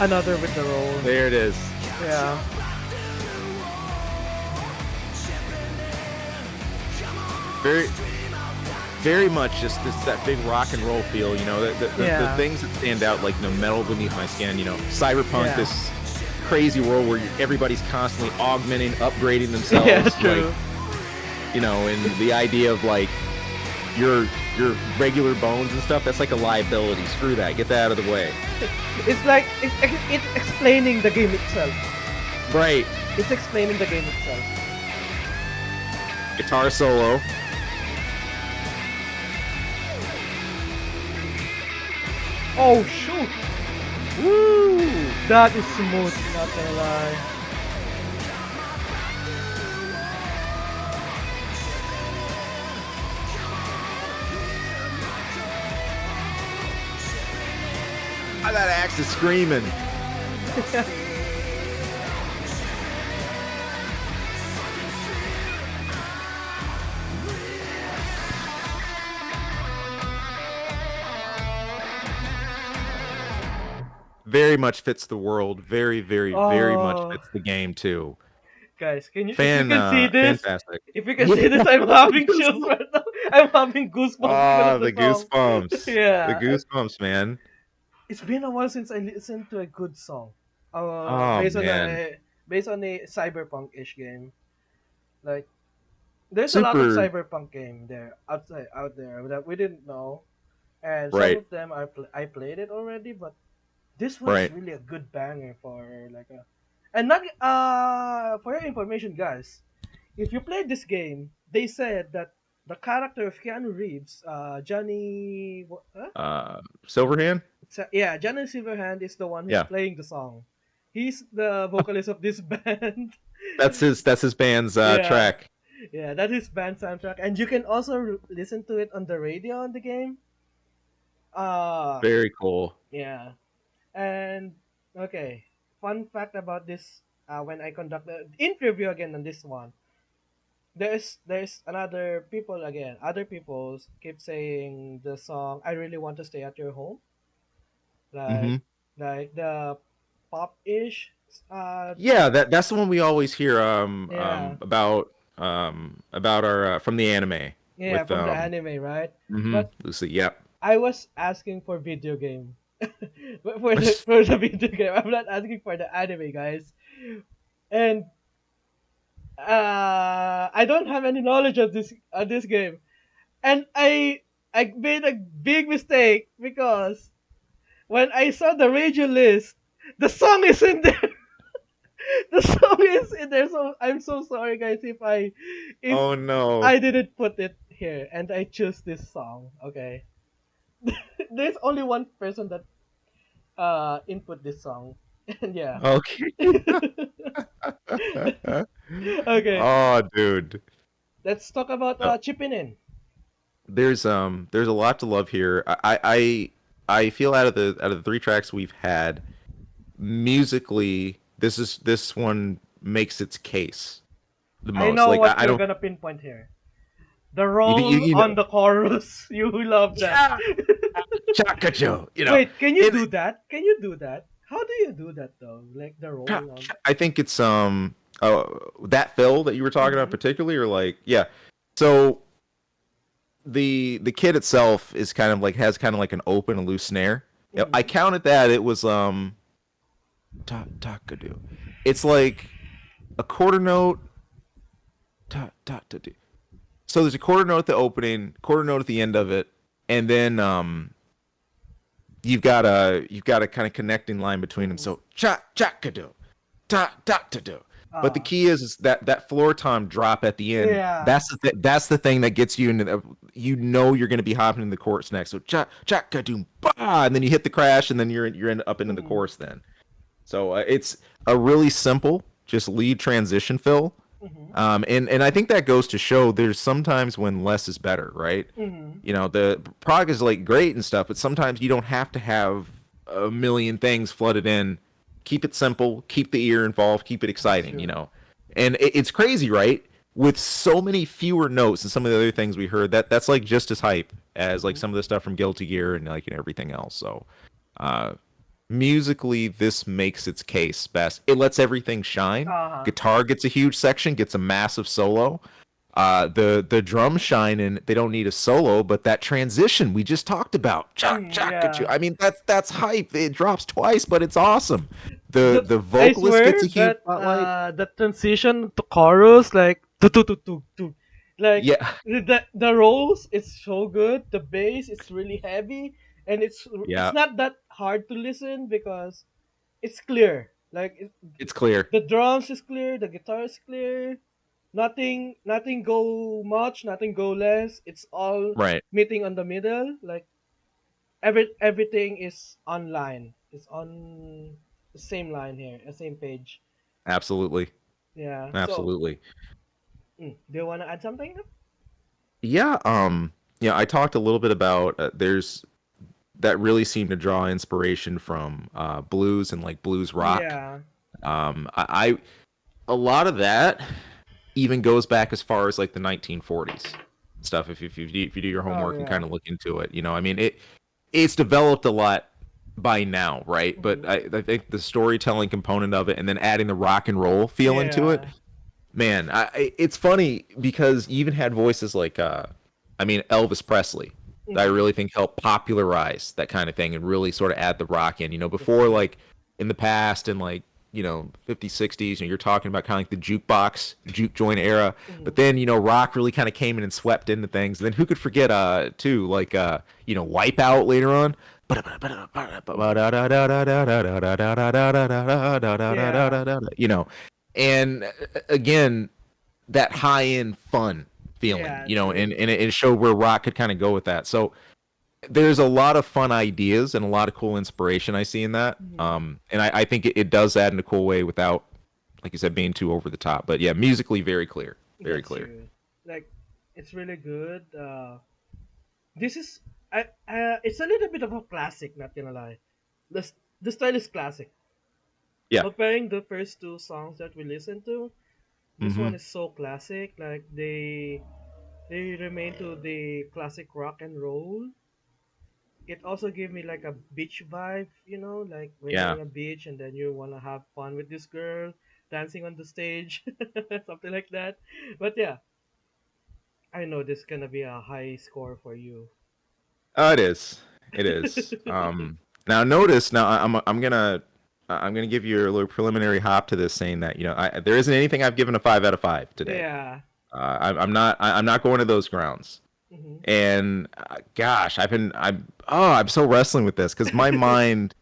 Another with the roll. There it is. Yeah. Very much just that big rock and roll feel. The things that stand out, like metal beneath my skin. Cyberpunk, Yeah. this crazy world where everybody's constantly augmenting, upgrading themselves. Yeah, true. And the idea of like your regular bones and stuff, that's like a liability. Screw that. Get that out of the way. It's like it's explaining the game itself. Right. It's explaining the game itself. Guitar solo. Oh shoot! Woo! That is smooth, not gonna lie. Ah, that axe is screaming. Very much fits the world. Very, very, very much Oh, fits the game too. guys, can you if you can see this? Fantastic. If you can Yeah. see this, I'm having chills right now. I'm having goosebumps because Ah, of the the song. goosebumps. The Yeah, goosebumps, man. it's been a while since I listened to a good song. Oh Based on man. a cyberpunk-ish game. Like, there's a lot of Super cyberpunk game out there that we didn't know, and some right. of them I played it already, but this one is Right. really a good banger for like a. And not for your information, guys, if you played this game, they said that the character of Keanu Reeves, Johnny, Silverhand? yeah, Johnny Silverhand is the one who's Yeah. playing the song. He's the vocalist of this band. That's his band's Yeah, track. yeah, that is band soundtrack, and you can also listen to it on the radio in the game. Uh, Very cool. yeah, and okay, fun fact about this. When I conduct the interview again on this one, there's another people again. Other people keep saying the song "I Really Want to Stay at Your Home," like Hmm. like the pop-ish. Yeah, that's the one we always hear Yeah, about our from the anime yeah, with from the anime, right? mhm, But Lucy. Yep. I was asking for video game. For the video game. I'm not asking for the anime, guys. And I don't have any knowledge of this game. And I made a big mistake because when I saw the radio list, the song is in there. The song is in there. So I'm so sorry, guys, if Oh no. I didn't put it here and I choose this song. Okay. There's only one person that input this song. And yeah. Okay. Okay. Oh, dude. Let's talk about Uh, chipping in. there's a lot to love here. I feel out of the three tracks we've had, musically, this one makes its case the I most. know Like what I you're don't gonna pinpoint here. The you, roll you on know the chorus. You love that. yeah Chakacho, Wait, can you it, do that? Can you do that? How do you do that though? Like the roll on. I think it's that fill that you were talking about Mm-hmm. particularly, or like yeah. So the kit itself is kind of like has kind of like an open and loose snare. I Mm-hmm. counted that it was takadu. It's like a quarter note ta do. So there's a quarter note at the opening, quarter note at the end of it, and then you've got a kind of connecting line between them. Mm-hmm. So chakadu, ta do. But the Ah, key is that floor tom drop at the end. yeah. That's the thing that gets you into the, you know you're going to be hopping in the chorus next. So chakadu, bah, and then you hit the crash, and then up into the Mm-hmm. chorus then. So it's a really simple, just lead transition fill. Mm-hmm. And I think that goes to show there's sometimes when less is better, right? Mm-hmm. You know, the prog is like great and stuff, but sometimes you don't have to have a million things flooded in. Keep it simple, keep the ear involved, keep it That's exciting, you true. know. And it's crazy, right? With so many fewer notes and some of the other things we heard, that's like just as hype as like Mm-hmm. some of the stuff from Guilty Gear and like and everything else. So, uh, musically, this makes its case best. It lets everything shine. Uh-huh. Guitar gets a huge section, gets a massive solo. The drums shine, and they don't need a solo, but that transition we just talked about, Yeah. I mean, that's hype. It drops twice, but it's awesome. The The, the I vocalist gets swear a huge that spotlight. the transition to chorus like tu tu tu tu tu Like Yeah, the rolls, it's so good. The bass, it's really heavy, and it's yeah, not that hard to listen because it's clear. Like it's clear. the drums is clear, the guitar is clear. Nothing go much, nothing go less. It's all Right. meeting on the middle. Like everything is online. It's on the same line here, the same page. Absolutely. Yeah. So, Absolutely. do you want to add something? Yeah. Yeah. I talked a little bit about there's that really seemed to draw inspiration from blues and like blues rock. Yeah. I a lot of that even goes back as far as like the 1940s stuff. If you do your Oh homework and yeah. kind of look into it, you know, I mean it's developed a lot by now, right? But Mhm. I think the storytelling component of it, and then adding the rock and roll feel into it, Yeah. man, it's funny because you even had voices like, I mean, Elvis Presley, that I Mhm. really think helped popularize that kind of thing and really sort of add the rock in. You know, That's before true. like in the past and like, you know, 50s, 60s, you know, you're talking about kind of like the jukebox, juke joint era. Mhm. But then, you know, rock really kind of came in and swept into things. And then who could forget, too, like, you know, Wipeout later on. Mhm. Yeah. You know, and again, that high end fun feeling, Yeah. you know, True. and it showed where rock could kind of go with that. So there's a lot of fun ideas and a lot of cool inspiration I see in that. Mhm. And I think it does that in a cool way without, like you said, being too over the top. But yeah, musically very clear, very That's clear. true. Like, it's really good. This is it's a little bit of a classic. Not gonna lie, the style is classic. Yeah. Comparing the first two songs that we listened to, this Mm-hmm. one is so classic. Like they remain to the classic rock and roll. It also gave me like a beach vibe, like when you're Yeah. in a beach and then you wanna have fun with this girl dancing on the stage, something like that. But yeah, I know this is gonna be a high score for you. Oh, it is. It is. Now notice. Now I'm gonna give you a little preliminary hop to this, saying that you know there isn't anything I've given a 5 out of 5 today. Yeah. I'm not going to those grounds. Hmm. And gosh, I'm so wrestling with this because my mind.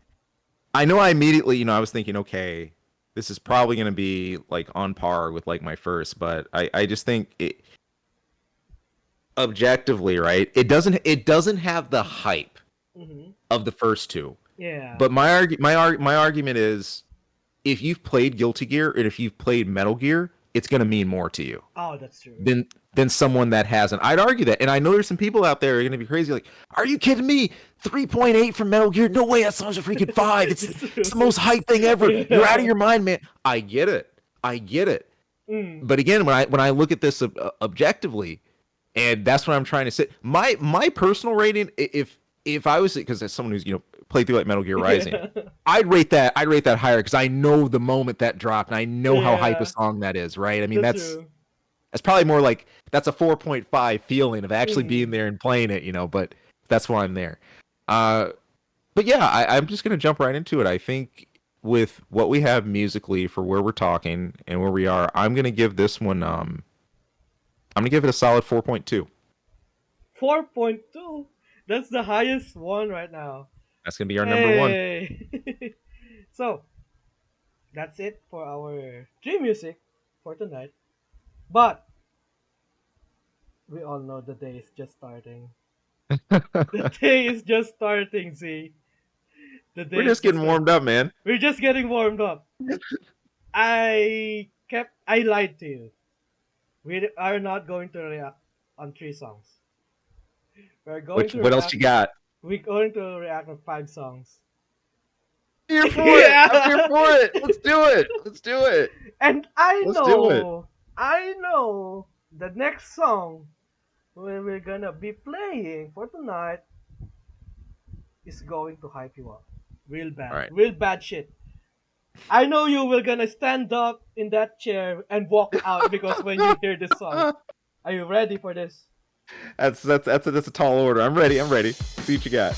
I know I immediately, you know, I was thinking, okay, this is probably gonna be like on par with like my first, but I just think objectively, right? It doesn't have the hype Hmm. of the first two. Yeah. But my argument is if you've played Guilty Gear and if you've played Metal Gear, it's gonna mean more to you Oh, that's true. than someone that hasn't. I'd argue that, and I know there's some people out there who are gonna be crazy. Like, are you kidding me? 3.8 from Metal Gear? No way, that song's a freaking five. It's It's true. the most hype thing ever. You're out of Yeah. your mind, man. I get it. I get it. Mm. But again, when I look at this objectively, and that's what I'm trying to say. My personal rating, if I was, because as someone who's you know played through like Metal Gear Rising, Yeah. I'd rate that higher because I know the moment that dropped and I know how hype a Yeah. song that is, right? I mean That's true. that's probably more like that's a 4.5 feeling of actually being Mm. there and playing it, you know. But that's why I'm there. Uh, but yeah, I'm just gonna jump right into it. I think with what we have musically for where we're talking and where we are, I'm gonna give this one I'm gonna give it a solid 4.2. 4.2. That's the highest one right now. That's gonna be our number one. Hey. So, that's it for our dream music for tonight. But we all know the day is just starting. The day is just starting, see. The We're day is just just getting starting. warmed up, man. We're just getting warmed up. I lied to you. We are not going to react on 3 songs. We're going to What else react. you got? We're going to react on 5 songs. Here for it. I'm here Yeah. for it. Let's do it. Let's do it. And Let's do it. I know the next song we're gonna be playing for tonight is going to hype you up. All right. Real bad shit. I know you will gonna stand up in that chair and walk out because when you hear this song. Are you ready for this? That's a tall order. I'm ready. I'm ready. See what you got.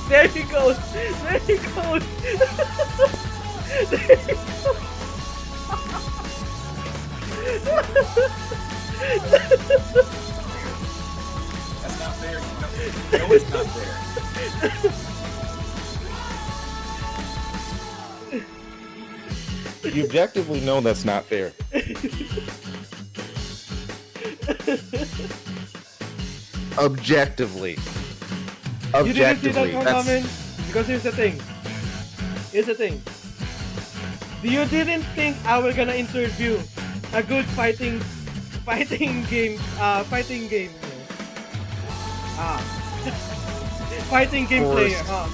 There he goes. There he goes. There he goes. That's not fair. No, no, it's not fair. You objectively know that's not fair. Objectively. You didn't see that Objectively. one That's coming? Because here's the thing. Here's the thing. You didn't think I was gonna interview a good fighting game ah fighting game Of course. player, huh?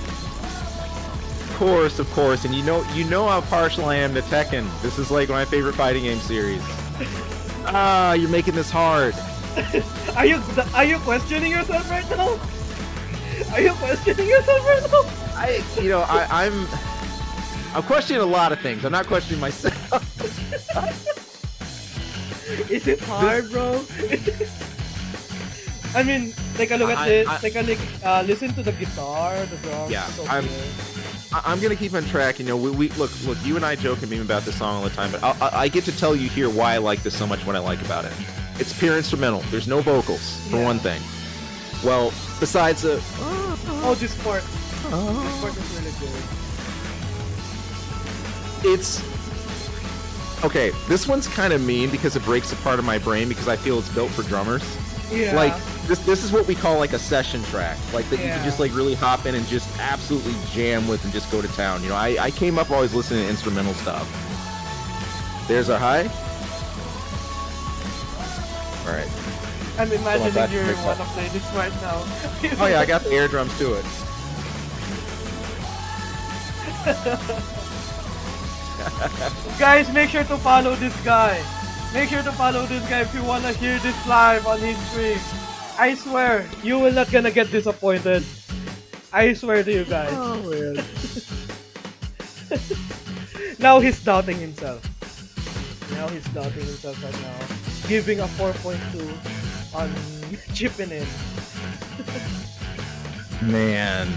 of course, and you know how partial I am to Tekken. This is like my favorite fighting game series. You're making this hard. Are you questioning yourself right now? Are you questioning yourself right now? I'm questioning a lot of things. I'm not questioning myself. Is it hard, bro? I mean, take a look at this. Take a look. Listen to the guitar, the drums. Yeah, so I'm gonna keep on track. We look. You and I joke and meme about this song all the time, but I get to tell you here why I like this so much. What I like about it, it's pure instrumental. There's no vocals for one thing. Well, besides the this part. This part is really good. It's okay. This one's kind of mean because it breaks a part of my brain because I feel it's built for drummers. Yeah. Like this is what we call like a session track, like that you can just like really hop in and just absolutely jam with and just go to town. I came up always listening to instrumental stuff. There's our high. All right. I'm imagining you wanna play this right now. Oh yeah, I got the air drums to it. Guys, make sure to follow this guy. Make sure to follow this guy if you wanna hear this live on his stream. I swear, you will not gonna get disappointed. I swear to you guys. Oh man. Now he's doubting himself. Now he's doubting himself right now. Giving a 4.2 on chipping in. Man.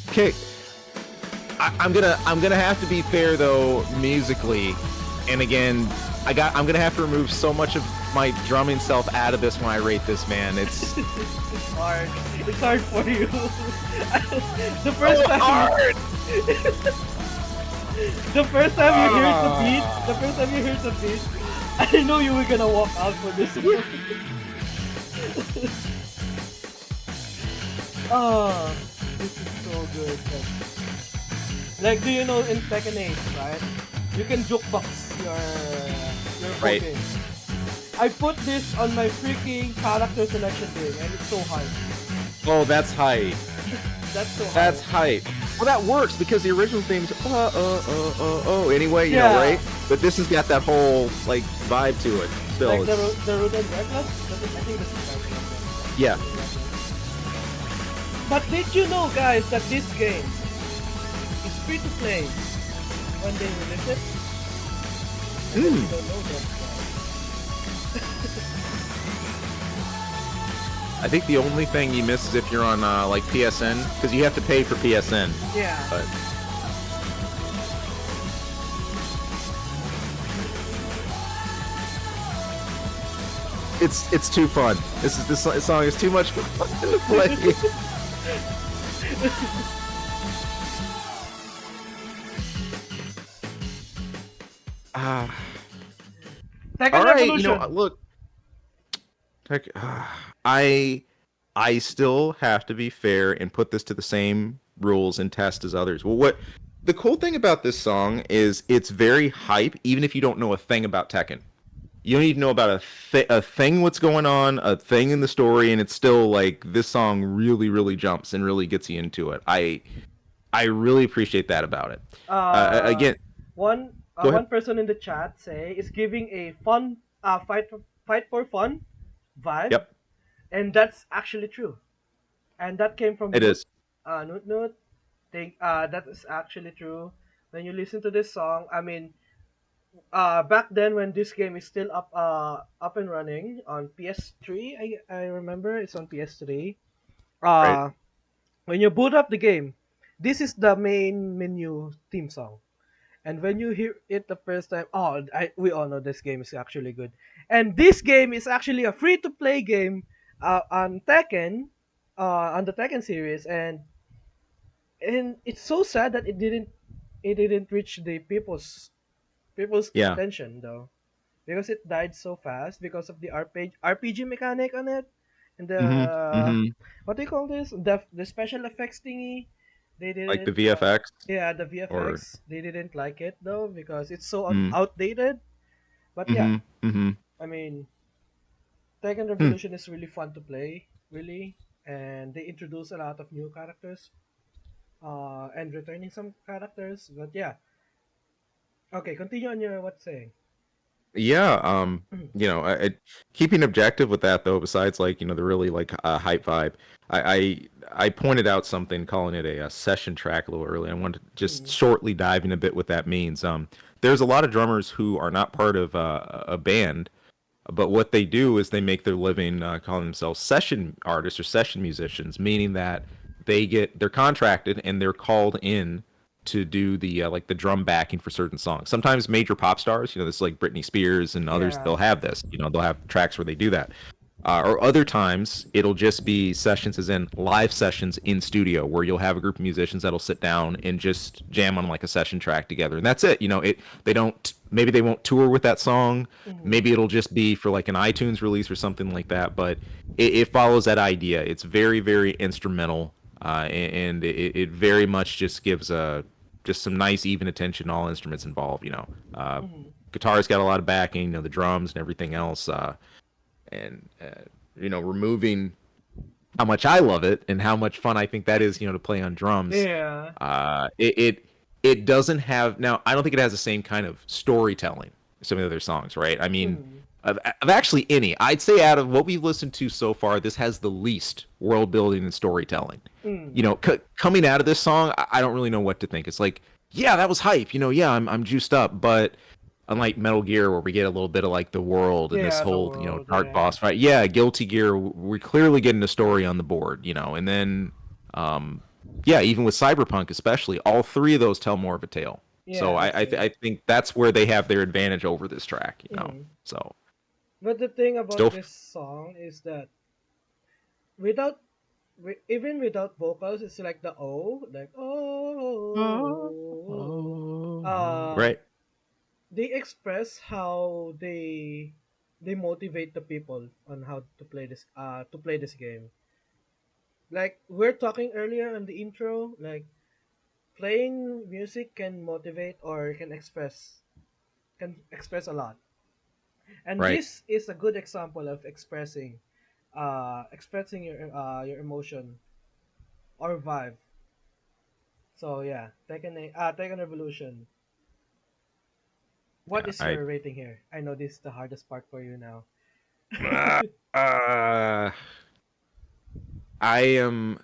Okay. I'm gonna have to be fair though musically, and again, I'm gonna have to remove so much of my drumming self out of this when I rate this, man. It's It's hard. It's hard for you. The first time. hard. The first time you heard the beat, I know you were gonna walk out for this one. Oh, this is so good. Like, do you know in Tekken 8, right? You can jukebox your Right. Pokemon. I put this on my freaking character selection game, and it's so high. Oh, that's hype. That's so high. That's hype. Well, that works because the original theme's anyway, you know, right? But this has got that whole like vibe to it. Still, Like the Root and Reckless? I think that's the title of that. yeah. But did you know, guys, that this game is free to play when they release it? You don't know that, I think the only thing you miss is if you're on like PSN, because you have to pay for PSN. Yeah. But it's too fun. This song is too much fun to play. Tekken All right, Revolution. look. I still have to be fair and put this to the same rules and test as others. Well, what the cool thing about this song is it's very hype, even if you don't know a thing about Tekken. You don't even know about a thing what's going on, a thing in the story, and it's still like this song really, really jumps and really gets you into it. I really appreciate that about it. Again, One go ahead. one person in the chat say is giving a fun fight for fun vibe. Yep, And that's actually true. And that came from it is. Noot. That is actually true. When you listen to this song, I mean, back then when this game is still up and running on PS3, I remember it's on PS3. Right. When you boot up the game, this is the main menu theme song. And when you hear it the first time, oh, we all know this game is actually good. And this game is actually a free to play game on Tekken, on the Tekken series, and it's so sad that it didn't reach the people's Yeah. attention though, because it died so fast because of the RPG mechanic on it, and Mhm. the Mhm. what do you call this, the special effects thingy. They Like the didn't VFX Yeah, the or VFX, they didn't like it though because it's so mm. outdated. But yeah, Mhm. Mhm. I mean, Tekken Hmm. Revolution is really fun to play, really, and they introduce a lot of new characters, and returning some characters. But yeah, okay, continue on your what's saying. Yeah, keeping objective with that though, besides like the really like hype vibe, I pointed out something calling it a session track a little early. I wanted to just Mm, shortly dive in a bit what that means. There's a lot of drummers who are not part of a band, but what they do is they make their living calling themselves session artists or session musicians, meaning that they're contracted and they're called in to do the like the drum backing for certain songs. Sometimes major pop stars, this is like Britney Spears and others, yeah. they'll have this. They'll have tracks where they do that. Or other times it'll just be sessions, as in live sessions in studio, where you'll have a group of musicians that'll sit down and just jam on like a session track together, and that's it. They don't, maybe they won't tour with that song, Mm, maybe it'll just be for like an iTunes release or something like that, but it follows that idea. It's very very instrumental, and it very much just gives just some nice even attention to all instruments involved. mm, Guitar's got a lot of backing, the drums and everything else. And removing how much I love it and how much fun I think that is, to play on drums. yeah. It doesn't have, now. I don't think it has the same kind of storytelling as some of the other songs, right? I mean, Mm, of actually any, I'd say out of what we've listened to so far, this has the least world building and storytelling. mm, Coming out of this song, I don't really know what to think. It's like, yeah, that was hype. Yeah, I'm juiced up, but unlike Metal Gear, where we get a little bit of like the world and this yeah, the whole world, dark yeah. boss fight. Yeah, Guilty Gear, we're clearly getting a story on the board, and then um, yeah, even with Cyberpunk, especially, all three of those tell more of a tale. So Yeah, that's it. I think that's where they have their advantage over this track. Mm. So But the thing about still, this song is that without even without vocals, it's like the O, like oh, right, they express how they motivate the people on how to play this game. Like we're talking earlier in the intro, like playing music can motivate or can express a lot. And right. this is a good example of expressing your emotion or vibe. So yeah, Tekken Revolution. What Yeah, is your rating here? I know this is the hardest part for you now. uh, uh, I am.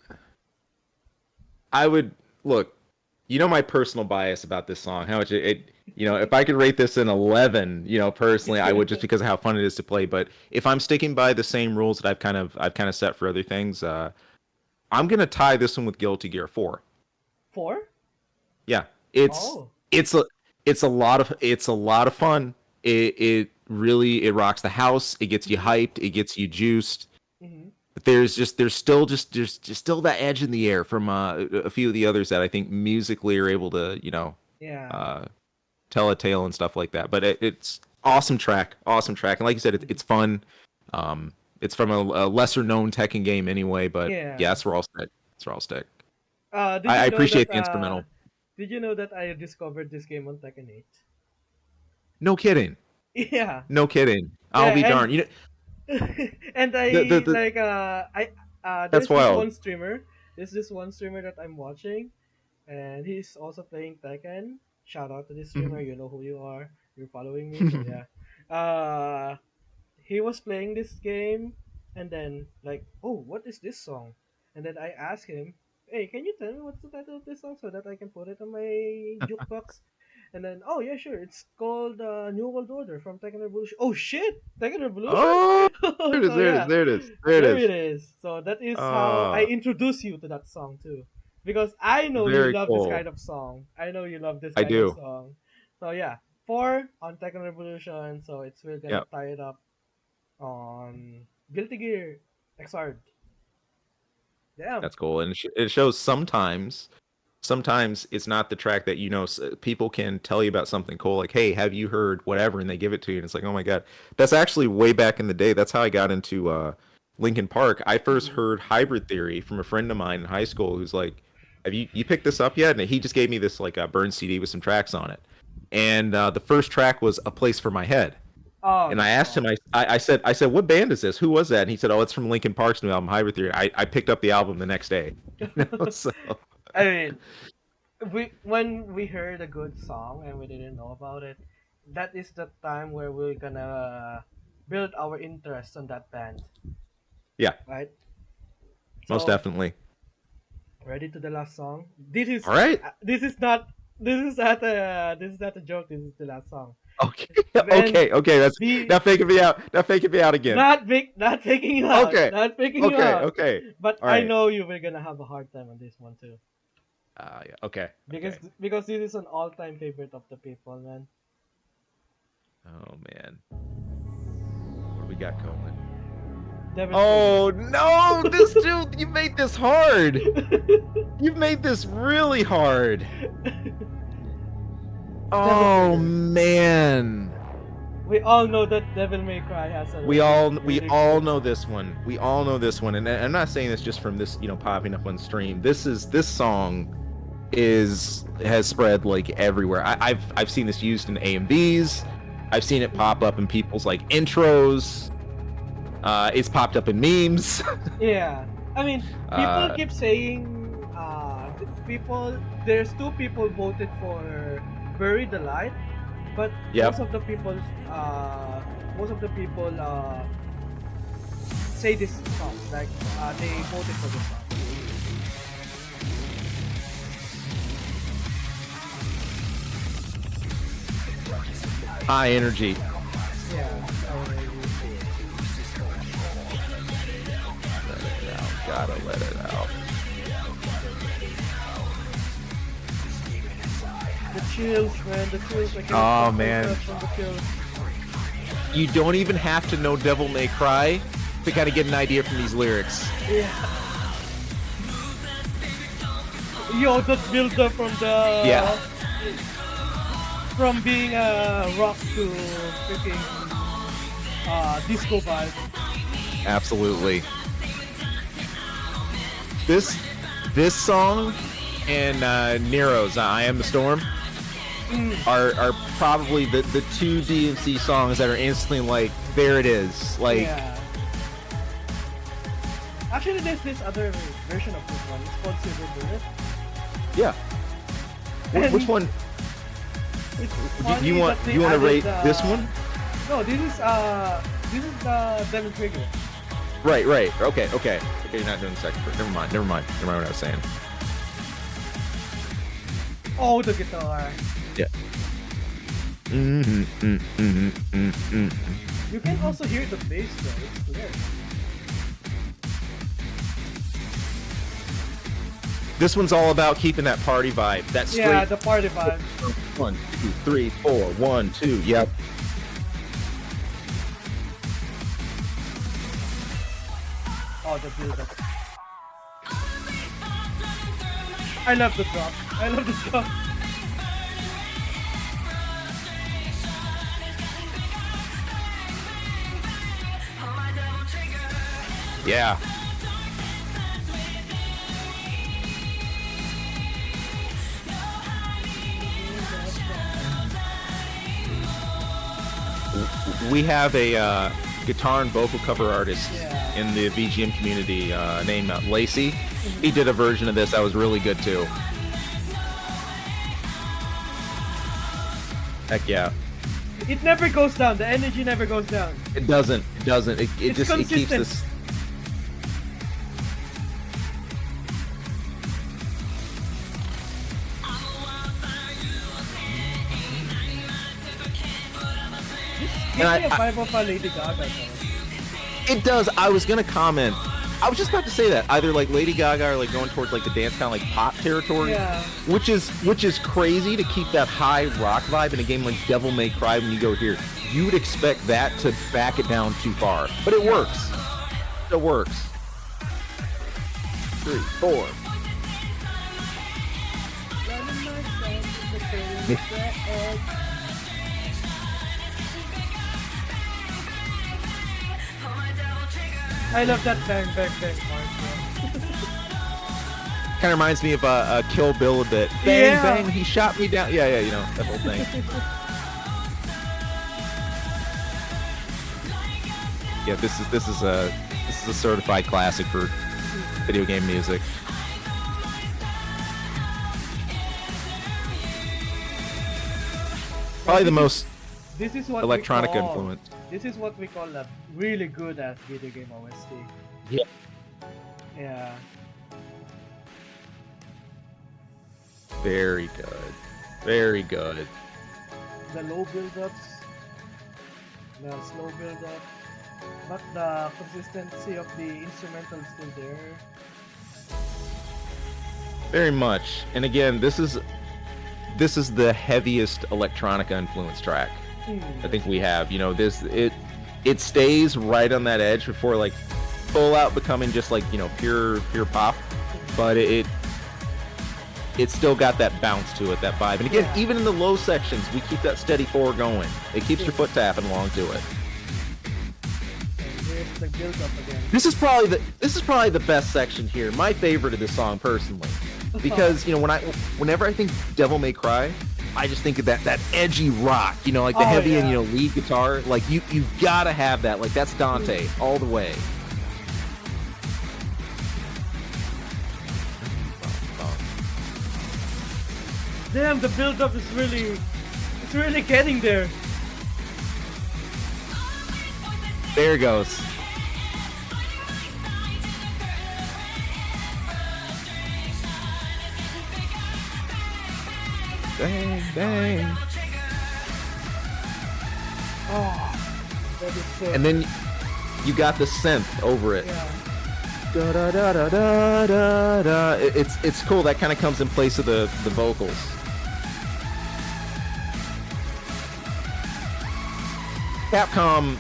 I would look. My personal bias about this song. How much if I could rate this an 11, personally, I would, just because of how fun it is to play. But if I'm sticking by the same rules that I've kind of set for other things, I'm gonna tie this one with Guilty Gear 4. Four? Yeah, it's Oh. it's a it's a lot of fun. It really, it rocks the house. It gets you Mm-hmm. hyped. It gets you juiced. Mm-hmm. But there's just still that edge in the air from a few of the others that I think musically are able to Yeah. uh, tell a tale and stuff like that. But it's awesome track, and like you said, it's Mm-hmm. fun. It's from a lesser known Tekken game anyway, but yeah, Yeah. that's where I'll stick. That's where I'll stick. Did I you know appreciate that the instrumental. I discovered this game on Tekken 8? No kidding. Yeah. No kidding. I'll Yeah, be and darned. and The I that's there's this wild. one streamer. There's this one streamer that I'm watching, and he's also playing Tekken. Shout out to this streamer. You know who you are. You're following me, so yeah. Uh, he was playing this game, and then like, oh, what is this song? And then I asked him, hey, can you tell me what's the title of this song so that I can put it on my jukebox? And then, oh yeah, sure, it's called New World Order from Tekken Revolution. Oh shit, Tekken Revolution. Oh, there it is. So There it is. yeah, There it is. There it there is. it is. So that is how I Oh, introduce you to that song too, because I know you very love this cool. kind of song. I know you love this I kind of do. song. So yeah, 4 on Tekken Revolution. So it's we're gonna Yep, tie it up on Guilty Gear Xrd. Damn. that's cool, and it shows sometimes it's not the track that people can tell you about something cool, like, hey, have you heard whatever, and they give it to you, and it's like, oh my god, that's actually way back in the day. That's how I got into Linkin Park. I first Mhm. heard Hybrid Theory from a friend of mine in high school who's like, have you picked this up yet? And he just gave me this like a burn CD with some tracks on it, and the first track was A Place for My Head. Oh, And I that's asked him, cool. I said, what band is this? Who was that? And he said, oh, it's from Linkin Park's new album, Hybrid Theory. I picked up the album the next day. So I mean, when we heard a good song and we didn't know about it, that is the time where we're gonna build our interest on that band, yeah, right? most So definitely. ready to the last song. This is All right. this is not this is not a joke. This is the last song. Okay. And Okay. That's be not faking me out. Not faking me out again. not faking you out, Okay. not faking you out. Okay. But All I right. know you were gonna have a hard time on this one too, Yeah. Okay. because Okay. because this is an all-time favorite of the people, man. Oh man. What do we got going? Devil Oh no! This dude, you made this hard. You've made this really hard. Oh Devil man. We all know that Devil May Cry has a We all good know song. this one. We all know this one, and I'm not saying this just from this, popping up on stream. This song has spread like everywhere. I've seen this used in AMVs. I've seen it pop up in people's like intros. It's popped up in memes. Yeah, I mean, people uh, keep saying, people. There's two people voted for Bury the Light, but yep. most of the people say this song, like they voted for this song. High energy. Yeah, Let it out. Gotta let it out. the chills, man, the chills. I can't Oh stop man. myself from the chills. You don't even have to know Devil May Cry to kind of get an idea from these lyrics. Yeah. Yo, that build up from the Yeah. from being a rock to freaking disco vibe. Absolutely. This song and Nero's I Am the Storm are probably the two DMC songs that are instantly like, there it is. Like, Yeah. Actually, there's this other version of this one. It's called Silver Bullet. yeah. And Which one? It's Do funny you want that they you want to added rate the- this one? No, this is the Devil Trigger. Right. Okay. You're not doing the second. Never mind what I was saying. Oh, the guitar. Yeah. You can also hear the bass though. It's clear. This one's all about keeping that party vibe. That straight. Yeah, the party vibe. 1, 2, 3, 4. 1, 2. Yep. Oh, the build up. I love the drop. I love the drop. Yeah. We have a guitar and vocal cover artist in the VGM community named Lacey. He did a version of this that was really good too. Heck yeah. It never goes down. The energy never goes down. It doesn't. It It's just it keeps consistent. this. Gives And me a vibe of a Lady Gaga though. It does. I was gonna comment. I was just about to say that either like Lady Gaga or like going towards like the dance kind of like pop territory, Yeah. which is crazy to keep that high rock vibe in a game like Devil May Cry. When you go here, you would expect that to back it down too far, but it works. It works. 3, 4. I love that bang bang bang part. Kind of reminds me of Kill Bill a bit. Bang Yeah. bang, he shot me down. Yeah, you know that whole thing. Yeah, this is a certified classic for video game music. Probably the most This is what electronic we call, influence. This is what we call a really good at video game OST. Yeah. Yeah. Very good. Very good. The low build-ups, the slow build-up, but the consistency of the instrumental is still there. Very much. And again, this is the heaviest electronica influence track I think we have. You know, it stays right on that edge before like full out becoming just like, you know, pure pop, but it's still got that bounce to it, that vibe. And again, Yeah. even in the low sections, we keep that steady 4 going. It keeps your foot tapping along to it. And here's the build-up again. This is probably the best section here. My favorite of this song personally, because you know whenever I think Devil May Cry, I just think of that edgy rock. You know, like the Oh, heavy and yeah. you know lead guitar. Like you've got to have that. Like that's Dante all the way. Damn, the build-up is really getting there. There it goes. Bang bang. Oh, that is so. And then you got the synth over it. Yeah. Da, da, da, da, da, da, da. It's cool. That kind of comes in place of the vocals. Capcom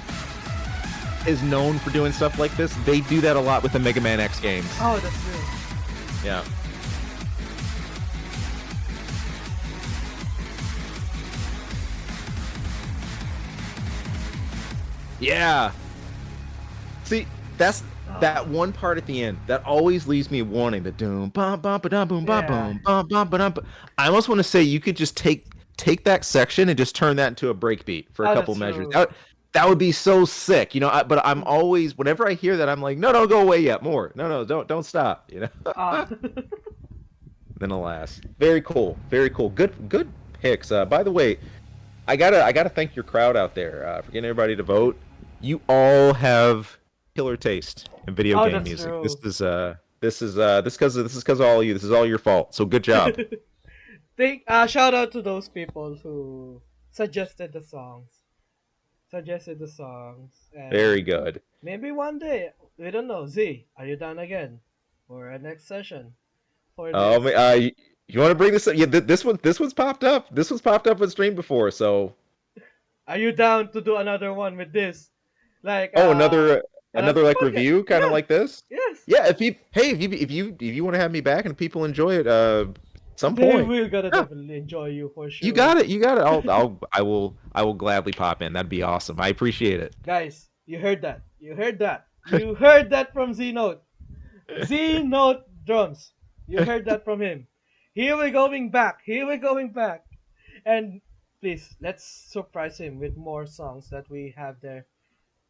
is known for doing stuff like this. They do that a lot with the Mega Man X games. Oh, that's true. Yeah. Yeah. See, that's that one part at the end that always leaves me wanting the doom bum bum ba dum boom bum boom bum bum ba dum. I almost want to say you could just take that section and just turn that into a breakbeat for a Oh, couple that's measures. true. That would be so sick, you know. But I'm always, whenever I hear that, I'm like, no, go away yet, more. No, don't stop, you know. Ah. Then alas, very cool, very cool. Good picks. By the way, I gotta thank your crowd out there for getting everybody to vote. You all have killer taste in video Oh, game that's music. true. This is because of all you. This is all your fault. So good job. Shout out to those people who suggested the songs. And Very good. maybe one day, we don't know. Z, are you down again for a next session? For Oh, this? you want to bring this up? Yeah, this one's popped up. This one's popped up on stream before. So Are you down to do another one with this? Like another like podcast. review, kind of Yeah. like this. Yes. Yeah, if you want to have me back and people enjoy it, some They point. will gonna Yeah. definitely enjoy you for sure. You got it. I will gladly pop in. That'd be awesome. I appreciate it. Guys, you heard that. You heard that from Z-Note. ZNoteDrums. You heard that from him. Here we're going back. And please, let's surprise him with more songs that we have there.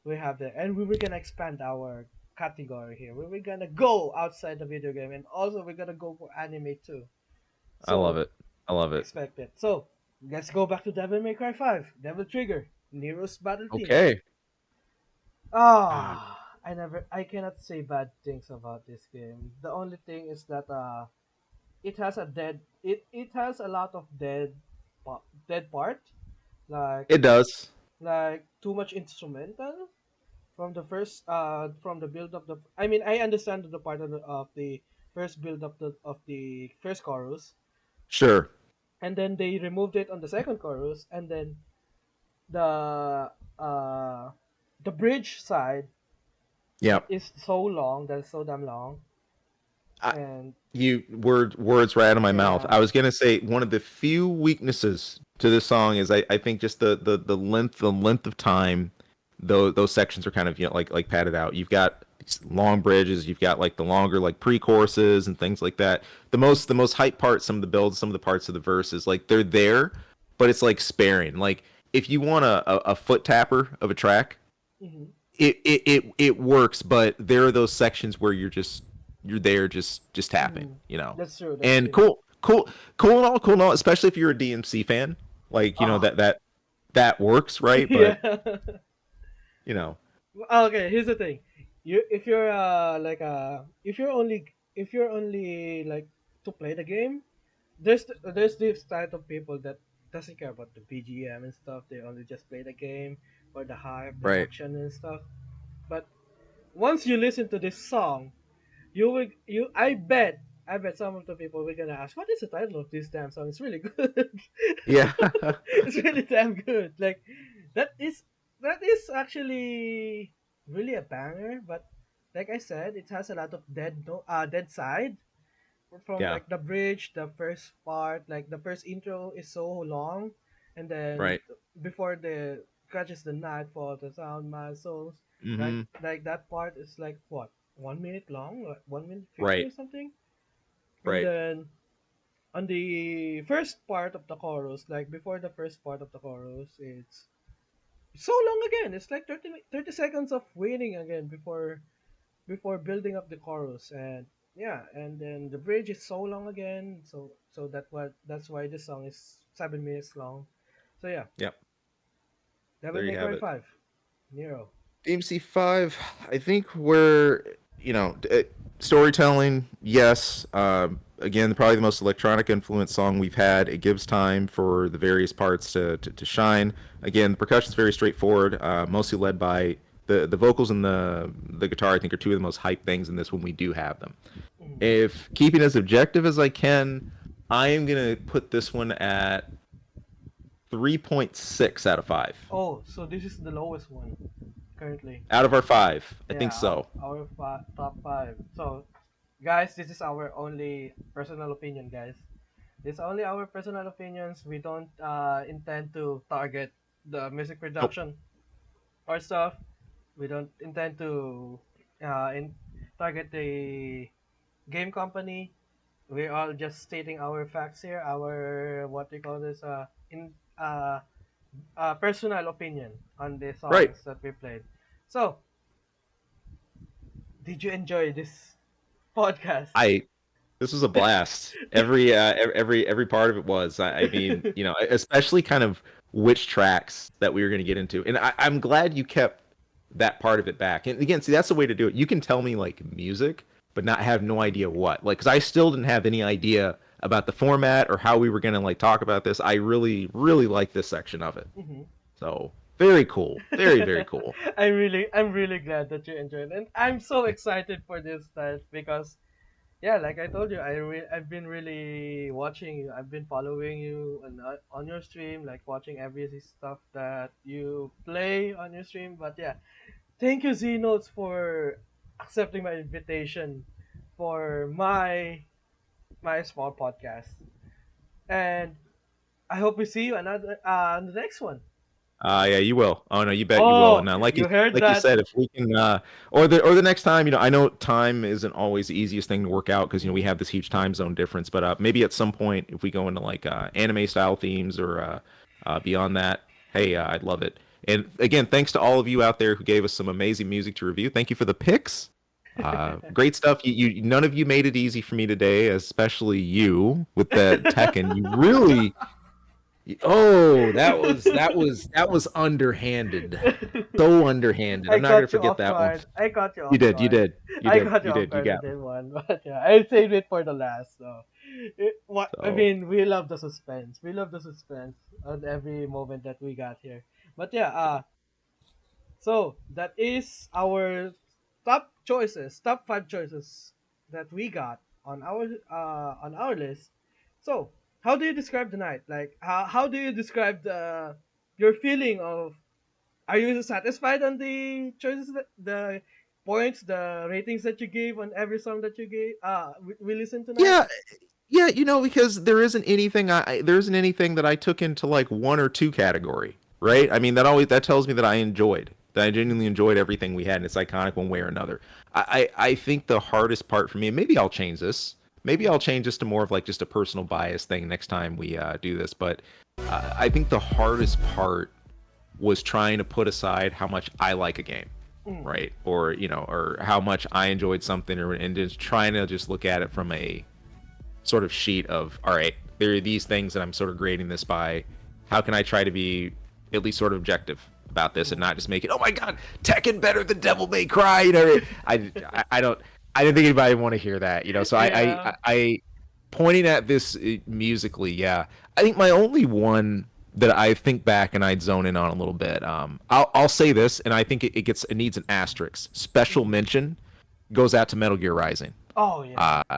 And we were gonna expand our category here. We were gonna go outside the video game, and also we're gonna go for anime too. I love it. Expect it. So let's go back to Devil May Cry 5. Devil Trigger. Nero's Battle Theme. Okay. I cannot say bad things about this game. The only thing is that it has it has a lot of dead part, like It does. like too much instrumental, from the build of the. I mean, I understand the part of the first build of the first chorus, Sure. and then they removed it on the second chorus, and then the uh the bridge side Yeah. is so long, that's so damn long, I, and words right out of my mouth. yeah. I was gonna say one of the few weaknesses to this song is I think just the length of time those sections are kind of like padded out. You've got these long bridges, you've got like the longer like pre-choruses and things like that. The most hype parts, some of the builds, some of the parts of the verses, like they're there, but it's like sparing. Like if you want a foot tapper of a track, Hmm. it works, but there are those sections where you're there just tapping, Hmm. you know. That's true. That's And true. cool and all, especially if you're a DMC fan, like Ah, that works, right? yeah. But you know, Okay, here's the thing. You if you're like if you're only like to play the game, there's this type of people that doesn't care about the BGM and stuff. They only just play the game for the hype, the right? action and stuff. But once you listen to this song, you will you I bet some of the people we're gonna ask, what is the title of this damn song? It's really good. Yeah, It's really damn good. Like that is that is actually really a banger, but like I said, it has a lot of dead side from yeah, like the bridge, the first part, like the first intro is so long, and then right. before the catches the nightfall, the sound my souls, Mm-hmm. like that part is like what 1 minute long, like 1 minute 50 Right, or something, and right. then on the first part of the chorus, like before the first part of the chorus, it's so long again. It's like 30 seconds of waiting again before building up the chorus, and yeah, and then the bridge is so long again, so that's why the song is 7 minutes long. So yeah, Yep. Devil There you May have Cry it. 5, Nero. DMC 5, I think we're, storytelling, yes. Again, probably the most electronic influence song we've had. It gives time for the various parts to shine. Again, the percussion's very straightforward, mostly led by the vocals and the guitar, I think, are two of the most hype things in this when we do have them. Mhm. If keeping as objective as I can, I am going to put this one at 3.6 out of 5. Oh, so this is the lowest one currently. Out of our five, I think Yeah, so. top five. So guys, this is our only personal opinion, guys. This is only our personal opinions. We don't intend to target the music Nope. production or stuff. We don't intend to target the game company. We're all just stating our facts here, our what we call this in personal opinion on the Right. songs that we played. So, did you enjoy this podcast? I This was a blast. Every part of it was. I mean, especially kind of which tracks that we were going to get into, and I'm glad you kept that part of it back. And again, see, that's the way to do it. You can tell me like music, but not have no idea what. Like, because I still didn't have any idea about the format or how we were going to like talk about this. I really, really like this section of it. Hmm. So very cool. Very, very cool. I'm really glad that you enjoyed, and I'm so excited for this stuff because yeah, like I told you, I've been really watching you. I've been following you on your stream, like watching every stuff that you play on your stream. But yeah, thank you, Z Notes, for accepting my invitation for my small podcast, and I hope we see you another on the next one. Yeah, you will. Oh no, you bet you will. And Oh, like you you heard like you that? said, if we can, or the next time, I know time isn't always the easiest thing to work out because we Mhm. have this huge time zone difference. But maybe at some point, if we go into like anime style themes or beyond that, hey, I'd love it. And again, thanks to all of you out there who gave us some amazing music to review. Thank you for the picks. Great stuff. You none of you made it easy for me today, especially you with that Tekken. You really Oh, that was underhanded. So underhanded. I I'm not gonna caught you forget off that one. guard. I caught you You off did, you guard. did, you I did, caught you you off did. You guard with got me. this one, but yeah, I'll save it for the last. So, I So mean, we love the suspense. We love the suspense on every moment that we got here. But yeah, So that is our top choices, top 5 choices that we got on our list. So how do you describe the night? Like how do you describe the your feeling of? Are you satisfied on the choices, the points, the ratings that you gave on every song that you gave? We listened tonight. Yeah, yeah, because there isn't anything that I took into like one or two category, right? I mean that tells me that I genuinely enjoyed everything we had, and it's iconic one way or another. I think the hardest part for me, and maybe I'll change this. Maybe I'll change this to more of like just a personal bias thing next time we do this. But I think the hardest part was trying to put aside how much I like a game, Mm. right? Or or how much I enjoyed something, and just trying to just look at it from a sort of sheet of, all right, there are these things that I'm sort of grading this by. How can I try to be at least sort of objective about this and not just make it, oh my god, Tekken better than Devil May Cry? I don't. I didn't think anybody would want to hear that, So Yeah. I pointing at this musically, yeah. I think my only one that I think back and I'd zone in on a little bit. I'll say this, and I think it needs an asterisk. Special mention goes out to Metal Gear Rising. Oh yeah. Uh,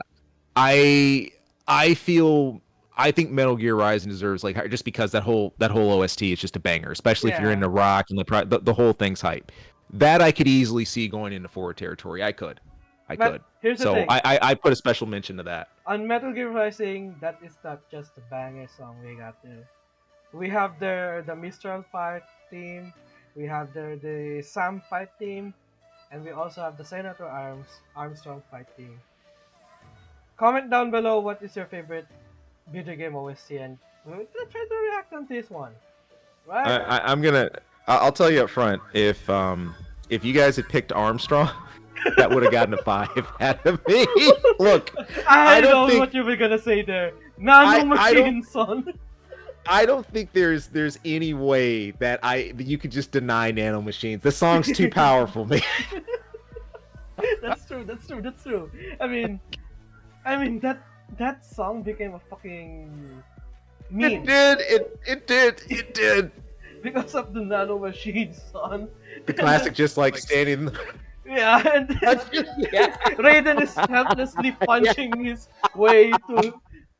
I I feel I think Metal Gear Rising deserves like just because that whole OST is just a banger, especially if you're Yeah. into rock and the whole thing's hype. That I could easily see going into forward territory. I But could. here's the So thing. I put a special mention to that. On Metal Gear Rising, that is not just a banger song we got there. We have the Mistral fight theme, we have the Sam fight theme, and we also have the Senator Armstrong fight theme. Comment down below what is your favorite video game OST, and we'll try to react on this one. Right? I'm gonna. I'll tell you up front. If you guys had picked Armstrong, that would have gotten a 5 out of me. Look, I I don't know think what you were gonna say there. Nano I don't machine, son. I don't think there's any way that you could just deny Nano Machines. The song's too powerful, man. That's true. That's true. That's true. I mean, that song became a fucking It meme did. It did. because of the nano machine, son. The And then, classic, just like standing. yeah, and then Yeah. Raiden is helplessly punching his way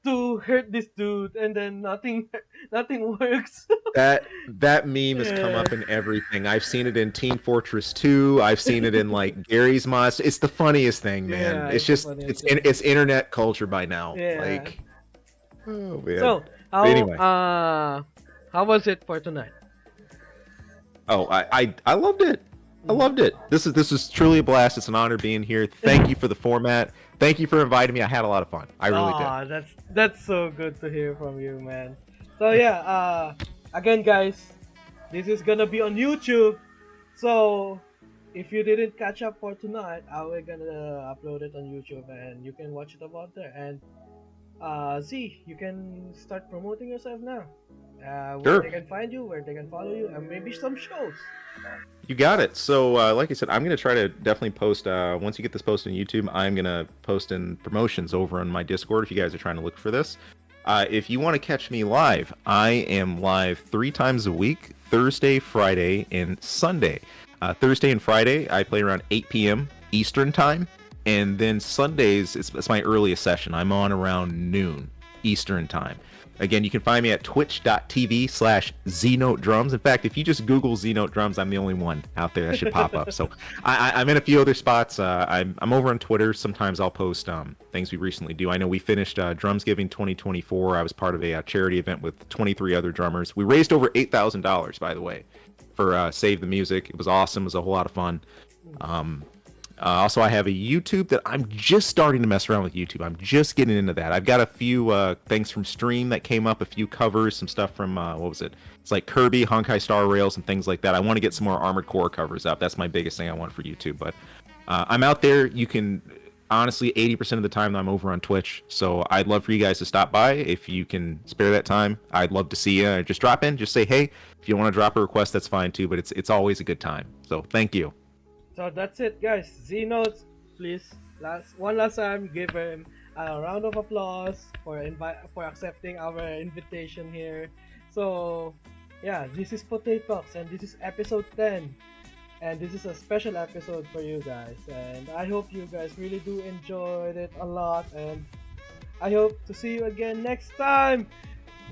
to hurt this dude, and then nothing works. That meme has come Yeah. up in everything. I've seen it in Team Fortress 2. I've seen it in like Gary's Mods. It's the funniest thing, man. Yeah, It's it's the just funniest thing. it's internet culture by now. Yeah. Like, oh man. So how Anyway. how was it for tonight? Oh, I loved it. I loved it. This is truly a blast. It's an honor being here. Thank you for the format. Thank you for inviting me. I had a lot of fun. I really did. Aw, that's so good to hear from you, man. So yeah, again, guys, this is gonna be on YouTube. So if you didn't catch up for tonight, we're gonna upload it on YouTube, and you can watch it about there. And Z, you can start promoting yourself now. Where Sure. they can find you, where they can follow you, and maybe some shows. You got it. So, like I said, I'm gonna try to definitely post. Once you get this posted on YouTube, I'm gonna post in promotions over on my Discord. If you guys are trying to look for this, if you want to catch me live, I am live 3 times a week: Thursday, Friday, and Sunday. Thursday and Friday, I play around 8 p.m. Eastern time, and then Sundays, it's my earliest session. I'm on around noon Eastern time. Again, you can find me at twitch.tv/ZNoteDrums. In fact, if you just Google ZNoteDrums, I'm the only one out there that should pop up. So I'm in a few other spots. I'm over on Twitter. Sometimes I'll post things we recently do. I know we finished Drumsgiving 2024. I was part of a charity event with 23 other drummers. We raised over $8,000, by the way, for Save the Music. It was awesome. It was a whole lot of fun. Also, I have a YouTube that I'm just starting to mess around with YouTube. I'm just getting into that. I've got a few things from Stream that came up, a few covers, some stuff from, what was it? It's like Kirby, Honkai Star Rails, and things like that. I want to get some more Armored Core covers up. That's my biggest thing I want for YouTube. But I'm out there. You can, honestly, 80% of the time I'm over on Twitch. So I'd love for you guys to stop by. If you can spare that time, I'd love to see you. Just drop in. Just say, hey. If you want to drop a request, that's fine too. But it's always a good time. So thank you. So that's it, guys. Z Notes, please one last time give him a round of applause for accepting our invitation here. So yeah, this is Potatalks, and this is episode 10. And this is a special episode for you guys. And I hope you guys really do enjoyed it a lot. And I hope to see you again next time.